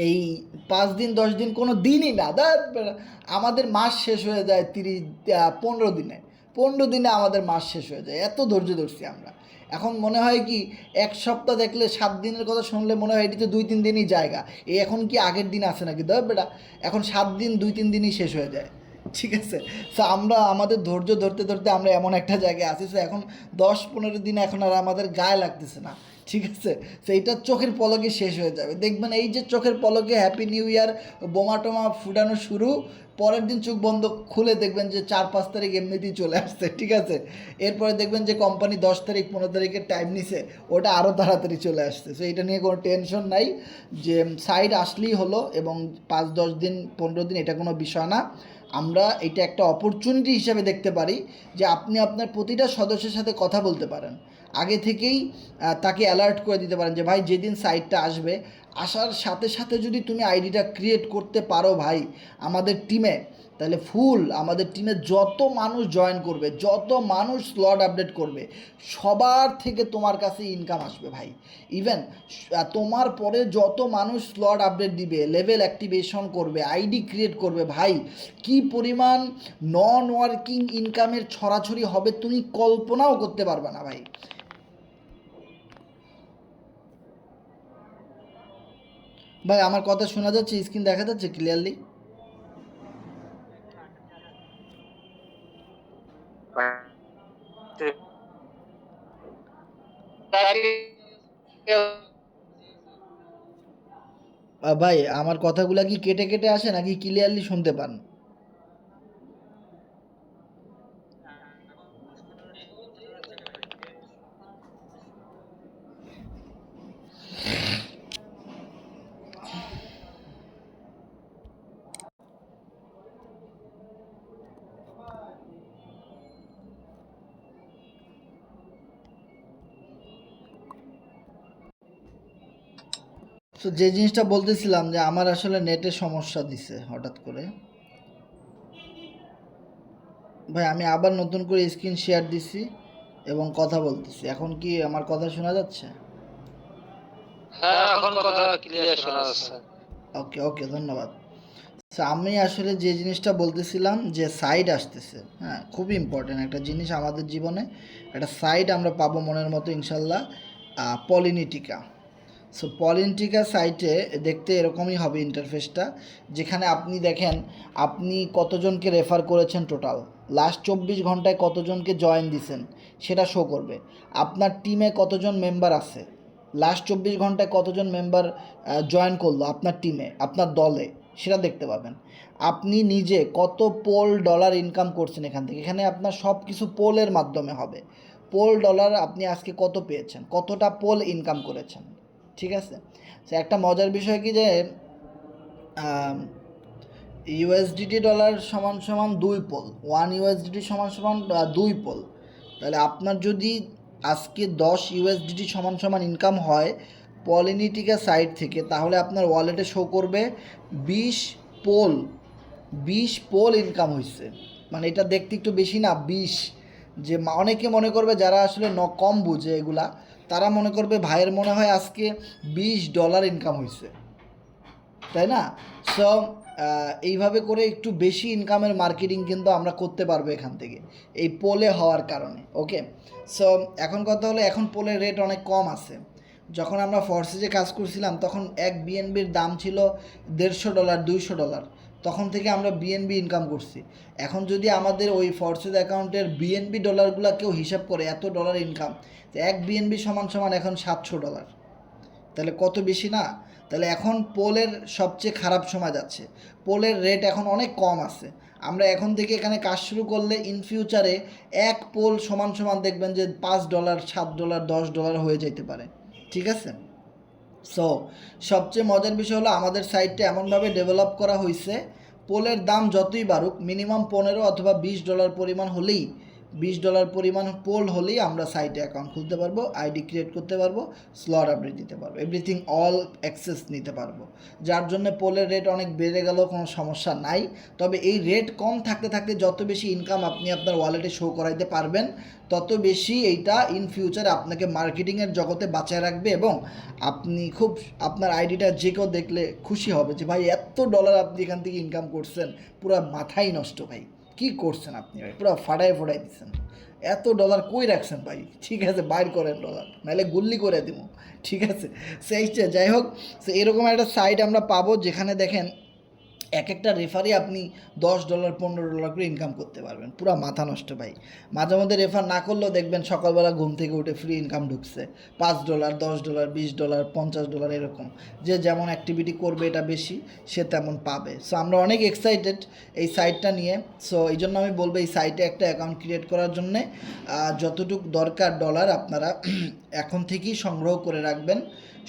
এই 5 দিন 10 দিন কোনো দিনই না, আমাদের মাস শেষ হয়ে যায় 15 দিনে। 15 দিনে আমাদের মাস শেষ হয়ে যায়, এত ধৈর্য ধরছি আমরা। এখন মনে হয় কি 1 সপ্তাহ দেখলে 7 দিনের কথা শুনলে মনে হয় এটি তো 2-3 দিনই জায়গা। এখন কি আগের দিন আছে নাকি? বেটা, এখন 7 দিন 2-3 দিনই শেষ হয়ে যায়। ঠিক আছে? সো আমরা আমাদের ধৈর্য ধরতে ধরতে আমরা এমন একটা জায়গায় আছি, সো এখন 10-15 দিন এখন আর আমাদের গায়ে লাগতেছে না। ঠিক আছে? সেইটা চোখের পলকে শেষ হয়ে যাবে। দেখবেন এই যে চোখের পলকে হ্যাপি নিউ ইয়ার বোমা টোমা ফুটানো শুরু, পরের দিন চোখ বন্ধ খুলে দেখবেন যে 4-5 তারিখ এমনিতেই চলে আসছে। ঠিক আছে? এরপরে দেখবেন যে কোম্পানি 10 তারিখ 15 তারিখের টাইম নিছে, ওটা আরও তাড়াতাড়ি চলে আসছে। সো এটা নিয়ে কোনো টেনশন নাই, যে সাইড আসলেই হলো এবং 5-10 দিন 15 দিন এটা কোনো বিষয় না। আমরা এটা একটা অপরচুনিটি হিসাবে দেখতে পারি যে আপনি আপনার প্রতিটা সদস্যের সাথে কথা বলতে পারেন, আগে থেকেই তাকে অ্যালার্ট করে দিতে পারেন যে ভাই যেদিন সাইটটা আসবে, আসার সাথে সাথে যদি তুমি আইডিটা ক্রিয়েট করতে পারো ভাই আমাদের টিমে, তাহলে আমাদের টিমে যত মানুষ জয়েন করবে, যত মানুষ স্লট আপডেট করবে, সবার থেকে তোমার কাছে ইনকাম আসবে ভাই। ইভেন তোমার পরে যত মানুষ স্লট আপডেট দিবে, লেভেল অ্যাক্টিভেশন করবে, আইডি ক্রিয়েট করবে, ভাই কি পরিমাণ নন ওয়ার্কিং ইনকামের ছড়াছড়ি হবে তুমি কল্পনাও করতে পারবে না ভাই। ভাই আমার কথা শোনা যাচ্ছে? স্ক্রিন দেখা যাচ্ছে ক্লিয়ারলি? ভাই আমার কথাগুলো কি কেটে কেটে আসে নাকি ক্লিয়ারলি শুনতে পান? তো যে জিনিসটা বলতেছিলাম যে আমার আসলে নেটের সমস্যা দিছে হঠাৎ করে। ভাই আমি আবার নতুন করে স্ক্রিন শেয়ার দিছি এবং কথা বলতেছি, এখন কি আমার কথা শোনা যাচ্ছে? হ্যাঁ, এখন কথা ক্লিয়ার শোনা যাচ্ছে। ওকে ওকে, ধন্যবাদ। তো আমি আসলে যে জিনিসটা বলতেছিলাম যে সাইড আসতেছে, হ্যাঁ খুবই ইম্পর্ট্যান্ট একটা জিনিস আমাদের জীবনে, একটা সাইড আমরা পাবো মনের মতো ইনশাল্লাহ, পলিনিটিকা। সো পলিনটিকা সাইটে দেখতে এরকমই হবে ইন্টারফেসটা, যেখানে আপনি দেখেন আপনি কতজনকে রেফার করেছেন, টোটাল লাস্ট 24 ঘন্টায় কতজনকে জয়েন দিছেন সেটা শো করবে। আপনার টিমে কতজন মেম্বার আছে, লাস্ট 24 ঘন্টায় কতজন মেম্বার জয়েন করলো আপনার টিমে, আপনার দলে, সেটা দেখতে পাবেন। আপনি নিজে কত পোল ডলার ইনকাম করছেন এখান থেকে, এখানে আপনার সব কিছু পোলের মাধ্যমে হবে। পোল ডলার আপনি আজকে কত পেয়েছেন, কতটা পোল ইনকাম করেছেন, ঠিক আছে? সে একটা মজার বিষয় কি যে ইউএসডিটি ডলার সমান সমান 2 পোল, 1 USDT সমান সমান 2 পোল। তাহলে আপনার যদি আজকে 10 USDT সমান সমান ইনকাম হয় পলিনিটিকা সাইট থেকে, তাহলে আপনার ওয়ালেটে শো করবে 20 পোল। 20 পোল ইনকাম হয়েছে, মানে এটা দেখতে একটু বেশি না? 20, যে অনেকে মনে করবে যারা আসলে কম বুঝে এগুলা, তারা মনে করবে ভাইয়ের মনে হয় আজকে $20 ইনকাম হয়েছে, তাই না? সো এইভাবে করে একটু বেশি ইনকামের মার্কেটিং কিন্তু আমরা করতে পারবো এখান থেকে, এই পোলে হওয়ার কারণে। ওকে, সো এখন কথা হলো, এখন পোলের রেট অনেক কম আছে। যখন আমরা ফরসেজে কাজ করছিলাম তখন এক বিএনবির দাম ছিল $150, $200, তখন থেকে আমরা বিএনবি ইনকাম করছি। এখন যদি আমাদের ওই ফরসেজ অ্যাকাউন্টের বিএনবি ডলারগুলো কেউ হিসাব করে, এত ডলার ইনকাম, তো এক বিএনবি সমান সমান এখন $700, তাহলে কত বেশি না? তাহলে এখন পোলের সবচেয়ে খারাপ সময় যাচ্ছে, পোলের রেট এখন অনেক কম আছে। আমরা এখন থেকে এখানে কাজ শুরু করলে ইন ফিউচারে এক পোল সমান সমান দেখবেন যে $5, $7, $10 হয়ে যেতে পারে, ঠিক আছে? সো সবচেয়ে মজার বিষয় হলো আমাদের সাইটটা এমনভাবে ডেভেলপ করা হয়েছে, পোলের দাম যতই বাড়ুক মিনিমাম 15 অথবা $20 পরিমাণ হলেই, $20 পরিমাণ পোল হলেই আমরা সাইটে অ্যাকাউন্ট খুলতে পারবো, আইডি ক্রিয়েট করতে পারবো, স্লট আপডেট দিতে পারবো, এভরিথিং অল অ্যাক্সেস নিতে পারবো। যার জন্য পোলের রেট অনেক বেড়ে গেলেও কোনো সমস্যা নাই। তবে এই রেট কম থাকতে থাকতে যত বেশি ইনকাম আপনি আপনার ওয়ালেটে শো করাইতে পারবেন, তত বেশি এইটা ইন ফিউচার আপনাকে মার্কেটিংয়ের জগতে বাঁচায় রাখবে, এবং আপনি খুব, আপনার আইডিটা যে কেউ দেখলে খুশি হবে যে ভাই এত ডলার আপনি এখান থেকে ইনকাম করছেন, পুরো মাথাই নষ্ট ভাই, কি করছেন আপনি ভাই, পুরো ফাটায় ফোটাই দিচ্ছেন, এত ডলার কই রাখছেন ভাই? ঠিক আছে বাইর করেন ডলার, নাহলে গুল্লি করে দিব, ঠিক আছে? সেইটা যাই হোক, সে এরকম একটা সাইট আমরা পাবো যেখানে দেখেন এক একটা রেফারে আপনি $10, $15 করে ইনকাম করতে পারবেন, পুরো মাথা নষ্ট ভাই। মাঝে মধ্যে রেফার না করলেও দেখবেন সকালবেলা ঘুম থেকে উঠে ফ্রি ইনকাম ঢুকছে, $5, $10, $20, $50 এরকম। যে যেমন অ্যাক্টিভিটি করবে এটা বেশি, সে তেমন পাবে। সো আমরা অনেক এক্সাইটেড এই সাইটটা নিয়ে। সো এই জন্য আমি বলবো এই সাইটে একটা অ্যাকাউন্ট ক্রিয়েট করার জন্যে যতটুকু দরকার ডলার আপনারা এখন থেকেই সংগ্রহ করে রাখবেন,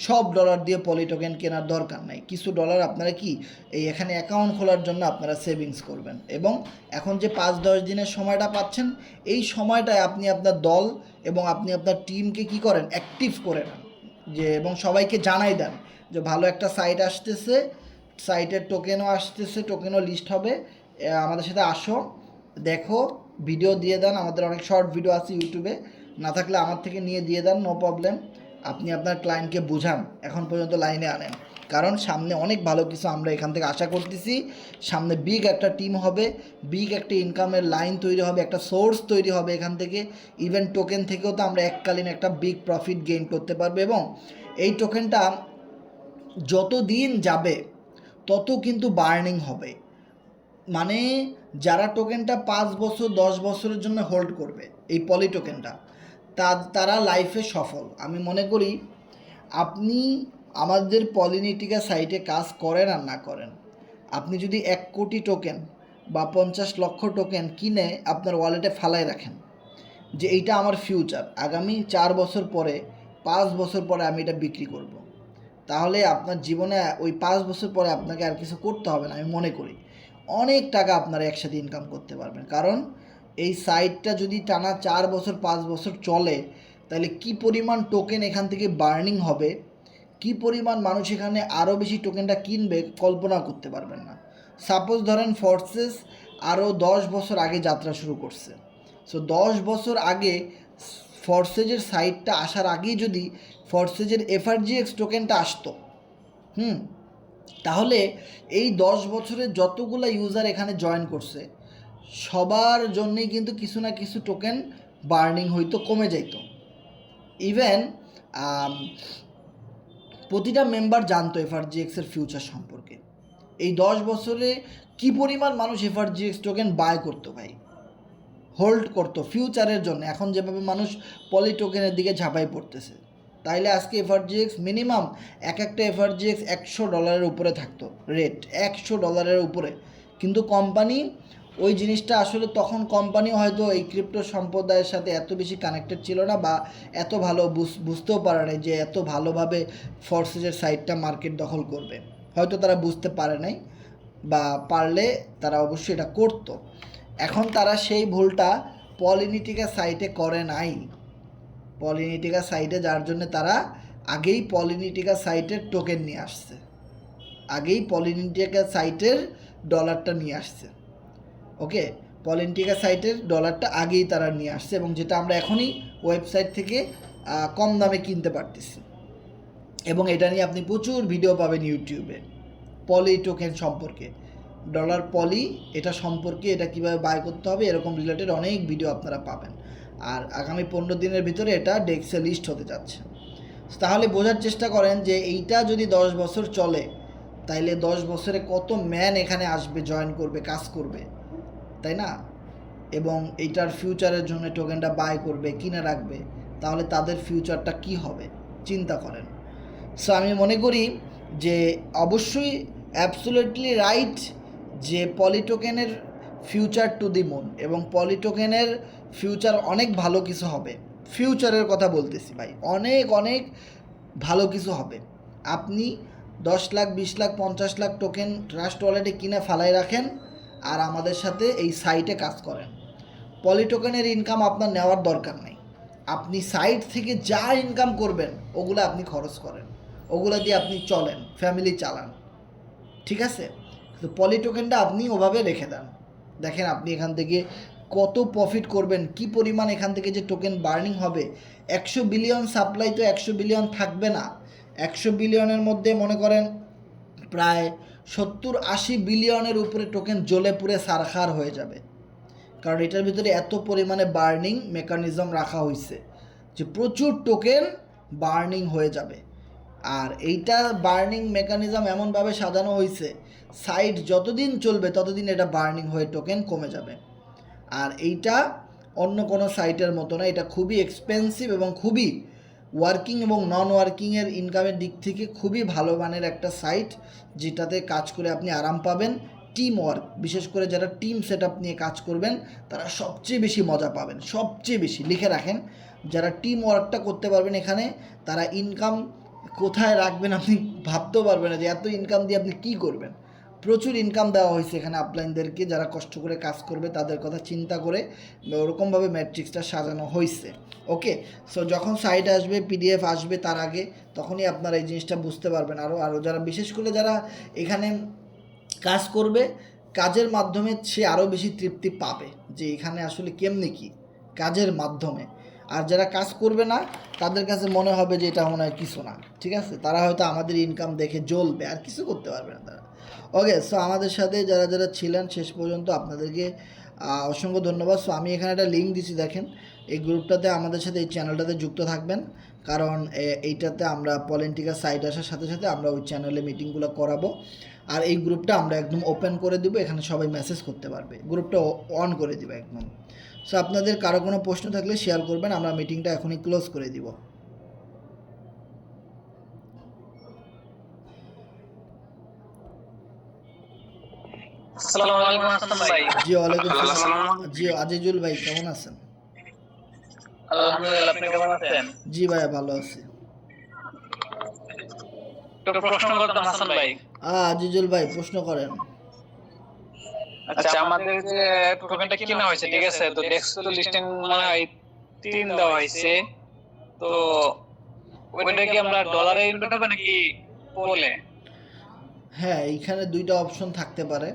সব ডলার দিয়ে পলি টোকেন কেনার দরকার নাই, কিছু ডলার আপনারা কি এই এখানে অ্যাকাউন্ট খোলার জন্য আপনারা সেভিংস করবেন। এবং এখন যে 5-10 দিনের সময়টা পাচ্ছেন, এই সময়টায় আপনি আপনার দল এবং আপনি আপনার টিমকে কি করেন, অ্যাক্টিভ করে নেন, যে এবং সবাইকে জানাই দেন যে ভালো একটা সাইট আসতেছে, সাইটের টোকেনও আসতেছে, টোকেনও লিস্ট হবে, আমাদের সাথে আসো, দেখো, ভিডিও দিয়ে দেন, আমাদের অনেক শর্ট ভিডিও আছে ইউটিউবে, না থাকলে আমার থেকে নিয়ে দিয়ে দেন, নো প্রবলেম। আপনি আপনার ক্লায়েন্টকে বুঝান, এখন পর্যন্ত লাইনে আনেন, কারণ সামনে অনেক ভালো কিছু আমরা এখান থেকে আশা করতেছি। সামনে বিগ একটা টিম হবে, বিগ একটা ইনকামের লাইন তৈরি হবে, একটা সোর্স তৈরি হবে এখান থেকে। ইভেন টোকেন থেকেও তো আমরা এককালীন একটা বিগ প্রফিট গেইন করতে পারবো, এবং এই টোকেনটা যত দিন যাবে তত কিন্তু বার্নিং হবে। মানে যারা টোকেনটা 5 বছর 10 বছরের জন্য হোল্ড করবে এই পলি টোকেনটা, তারা লাইফে সফল। আমি মনে করি আপনি আমাদের পলিনিটিকা সাইটে কাজ করেন আর না করেন, আপনি যদি 1 কোটি টোকেন বা 50 লক্ষ টোকেন কিনে আপনার ওয়ালেটে ফালায় রাখেন, যে এইটা আমার ফিউচার, আগামী 4 বছর পরে 5 বছর পরে আমি এটা বিক্রি করব, তাহলে আপনার জীবনে ওই 5 বছর পরে আপনাকে আর কিছু করতে হবে না। আমি মনে করি অনেক টাকা আপনারা একসাথে ইনকাম করতে পারবেন, কারণ এই সাইটটা যদি টানা 4 বছর 5 বছর চলে, তাহলে কি পরিমাণ টোকেন এখান থেকে বার্নিং হবে, কি পরিমাণ মানুষ এখানে আরও বেশি টোকেনটা কিনবে, কল্পনা করতে পারবেন না। সাপোজ ধরেন ফোর্সেস আরও 10 বছর আগে যাত্রা শুরু করছে, সো 10 বছর আগে ফোর্সেজের সাইটটা আসার আগেই যদি ফোর্সেজের এফআরজিএক্স টোকেনটা আসতো, তাহলে এই 10 বছরে যতগুলো ইউজার এখানে জয়েন করছে সবার জন্যই কিন্তু কিছু না কিছু টোকেন বার্নিং হইতো, কমে যাইত। ইভেন প্রতিটা মেম্বার জানতো এফআরজিএক্সের ফিউচার সম্পর্কে। এই 10 বছরে কি পরিমাণ মানুষ এফআরজিএক্স টোকেন বাই করতো ভাই, হোল্ড করতো ফিউচারের জন্য। এখন যেভাবে মানুষ পলি টোকেনের দিকে ঝাঁপাই পড়তেছে, তাইলে আজকে এফআরজিএক্স মিনিমাম একটা এফআরজিএক্স $100 উপরে থাকতো, রেট $100 উপরে। কিন্তু কোম্পানি ওই জিনিসটা আসলে তখন কোম্পানিও হয়তো এই ক্রিপ্টো সম্প্রদায়ের সাথে এত বেশি কানেক্টেড ছিল না, বা এত ভালো বুঝতেও পারে নাই যে এত ভালোভাবে ফোর্সেজের সাইটটা মার্কেট দখল করবে, হয়তো তারা বুঝতে পারে নাই, বা পারলে তারা অবশ্যই এটা করতো। এখন তারা সেই ভুলটা পলিনিটিকা সাইটে করে নাই, পলিনিটিকা সাইটে যার জন্য তারা আগেই পলিনিটিকা সাইটের টোকেন নিয়ে আসছে, আগেই পলিনিটিকা সাইটের ডলারটা নিয়ে আসছে। ওকে, পলিনিটিকা সাইটের ডলারটা আগেই তারা নিয়ে আসছে, এবং যেটা আমরা এখনই ওয়েবসাইট থেকে কম দামে কিনতে পারতেছি। এবং এটা নিয়ে আপনি প্রচুর ভিডিও পাবেন ইউটিউবে পলি টোকেন সম্পর্কে, ডলার পলি এটা সম্পর্কে, এটা কীভাবে বাই করতে হবে, এরকম রিলেটেড অনেক ভিডিও আপনারা পাবেন। আর আগামী 15 দিনের ভিতরে এটা ডেক্সে লিস্ট হতে যাচ্ছে। তাহলে বোঝার চেষ্টা করেন যে এইটা যদি 10 বছর চলে, তাইলে 10 বছরে কত ম্যান এখানে আসবে, জয়েন করবে, কাজ করবে, তাই না? এবং এইটার ফিউচারের জন্য টোকেনটা বাই করবে, কিনে রাখবে, তাহলে তাদের ফিউচারটা কি হবে চিন্তা করেন। সো আমি মনে করি যে অবশ্যই অ্যাবসোলিউটলি রাইট যে পলি টোকেনের ফিউচার টু দি মুন, এবং পলি টোকেনের ফিউচার অনেক ভালো কিছু হবে। ফিউচারের কথা বলতেছি ভাই, অনেক অনেক ভালো কিছু হবে। আপনি 10 লাখ 20 লাখ 50 লাখ টোকেন ট্রাস্ট ওয়ালেটে কিনে ফালাই রাখেন, আর আমাদের সাথে এই সাইটে কাজ করেন। পলি টোকেনের ইনকাম আপনার নেওয়ার দরকার নেই, আপনি সাইট থেকে যা ইনকাম করবেন ওগুলো আপনি খরচ করেন, ওগুলো দিয়ে আপনি চলেন, ফ্যামিলি চালান, ঠিক আছে? তো পলি টোকেনটা আপনি ওভাবে রেখে দেন, দেখেন আপনি এখান থেকে কত প্রফিট করবেন, কি পরিমাণ এখান থেকে যে টোকেন বার্নিং হবে। 100 বিলিয়ন সাপ্লাই তো 100 বিলিয়ন থাকবে না, 100 বিলিয়নের মধ্যে মনে করেন প্রায় 70-80 বিলিয়নের উপরে টোকেন জ্বলে পুড়ে সারখার হয়ে যাবে, কারণ এটার ভিতরে এত পরিমাণে বার্নিং মেকানিজম রাখা হয়েছে যে প্রচুর টোকেন বার্নিং হয়ে যাবে। আর এইটা বার্নিং মেকানিজম এমনভাবে সাজানো হয়েছে, সাইট যতদিন চলবে ততদিন এটা বার্নিং হয়ে টোকেন কমে যাবে। আর এইটা অন্য কোনো সাইটের মতো না, এটা খুবই এক্সপেন্সিভ এবং খুবই ওয়ার্কিং এবং নন ওয়ার্কিংয়ের ইনকামের দিক থেকে খুবই ভালো মানের একটা সাইট, যেটাতে কাজ করে আপনি আরাম পাবেন। টিম ওয়ার্ক, বিশেষ করে যারা টিম সেট আপ নিয়ে কাজ করবেন তারা সবচেয়ে বেশি মজা পাবেন, সবচেয়ে বেশি। লিখে রাখেন, যারা টিম ওয়ার্কটা করতে পারবেন এখানে, তারা ইনকাম কোথায় রাখবেন আপনি ভাবতেও পারবেন না যে এত ইনকাম দিয়ে আপনি কি করবেন। প্রচুর ইনকাম দেওয়া হয়েছে এখানে আপলাইনদেরকে, যারা কষ্ট করে কাজ করবে তাদের কথা চিন্তা করে ওরকমভাবে ম্যাট্রিক্সটা সাজানো হয়েছে। ওকে, সো যখন সাইট আসবে, পিডিএফ আসবে তার আগে, তখনই আপনারা এই জিনিসটা বুঝতে পারবেন। আরও যারা, বিশেষ করে যারা এখানে কাজ করবে, কাজের মাধ্যমে সে আরও বেশি তৃপ্তি পাবে যে এখানে আসলে কেমনি কি কাজের মাধ্যমে। আর যারা কাজ করবে না তাদের কাছে মনে হবে যে এটা মনে হয় কিছু না, ঠিক আছে, তারা হয়তো আমাদের ইনকাম দেখে জ্বলবে, আর কিছু করতে পারবে না তারা। ওকে, সো আমাদের সাথে যারা যারা ছিলেন শেষ পর্যন্ত আপনাদেরকে অসংখ্য ধন্যবাদ। সো আমি এখানে একটা লিঙ্ক দিচ্ছি, দেখেন এই গ্রুপটাতে আমাদের সাথে, এই চ্যানেলটাতে যুক্ত থাকবেন, কারণ এইটাতে আমরা পলিটিক্যাল সাইট আসার সাথে সাথে আমরা ওই চ্যানেলে মিটিংগুলো করাবো। আর এই গ্রুপটা আমরা একদম ওপেন করে দিব, এখানে সবাই মেসেজ করতে পারবে, গ্রুপটা অন করে দিব একদম। সো আপনাদের কারো কোনো প্রশ্ন থাকলে শেয়ার করবেন, আমরা মিটিংটা এখনই ক্লোজ করে দিব। আসসালামু আলাইকুম হাসান ভাই। জি ওয়ালাইকুম আসসালাম। জি আজিজুল ভাই কেমন আছেন? আলহামদুলিল্লাহ, আপনি কেমন আছেন? জি ভাইয়া ভালো আছি। একটা প্রশ্ন করতাম হাসান ভাই। আজিজুল ভাই প্রশ্ন করেন। আচ্ছা, আমাদের যে টোকেনটা কেনা হয়েছে, ঠিক আছে, তো ডেক্স তো লিস্টিং মানে হয় 3 দেওয়া হয়েছে, তো ওইটা কি আমরা ডলারে ইনভেস্ট করব নাকি পোলে? হ্যাঁ, এইখানে দুইটা অপশন থাকতে পারে,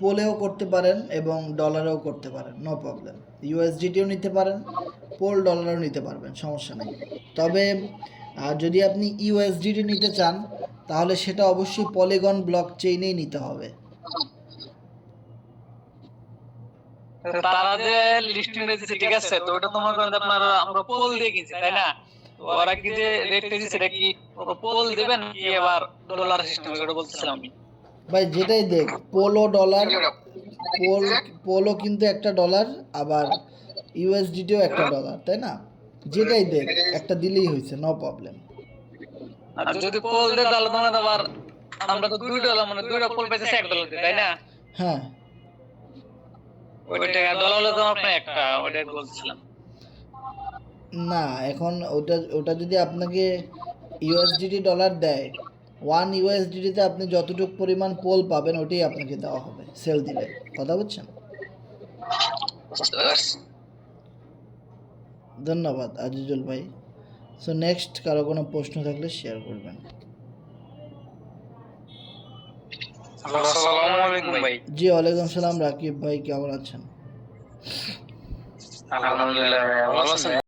পোলেও করতে পারেন এবং ডলারেও করতে পারেন, নো প্রবলেম। ইউএসডিটিও নিতে পারেন, পোল ডলারও নিতে পারবেন, সমস্যা নেই। তবে যদি আপনি ইউএসডিটি নিতে চান তাহলে সেটা অবশ্যই পলিগন ব্লক চেইনেই নিতে হবে। তারা যে লিস্টিং দিয়েছে, ঠিক আছে, তো ওটা তোমার কাছে আপনারা আমরা পোল দিয়ে কিনছি, তাই না? তো ওরা কি যে রেটটা দিয়েছে এটা কি পোল দিবেন কি আবার ডলার সিস্টেম, ওটা বলছিলাম আমি। ভাই যেটাই দেখ, পোলো ডলার, পোলো কিন্তু একটা ডলার, আবার ইউএসডিটিও একটা ডলার, তাই না? যেটাই দেখ একটা দিলেই হয়েছে, নো প্রবলেম। আর যদি পোল দেয় তাহলে তোমার আবার আমরা তো $2 মানে 2টা পোল পাইছে $1 দিয়ে, তাই না? হ্যাঁ, ওইটা ডলার হলো তোমার আপনার একটা, ওইটাই বলছিলাম। না এখন ওটা যদি আপনাকে ইউএসডিটি ডলার দেয়, 1 ইউএসডিটিতে আপনি যতটুকু পরিমাণ পোল পাবেন ওটাই আপনাকে দেওয়া হবে সেল দিলে, কথা বুঝছেন? বুঝতে পারছি। ধন্যবাদ আজিজুল ভাই। সো নেক্সট কারো কোনো প্রশ্ন থাকলে শেয়ার করবেন। আসসালামু আলাইকুম ভাই। জি ওয়ালাইকুম সালাম রাকিব ভাই, কেমন আছেন? আলহামদুলিল্লাহ, ভালো আছেন?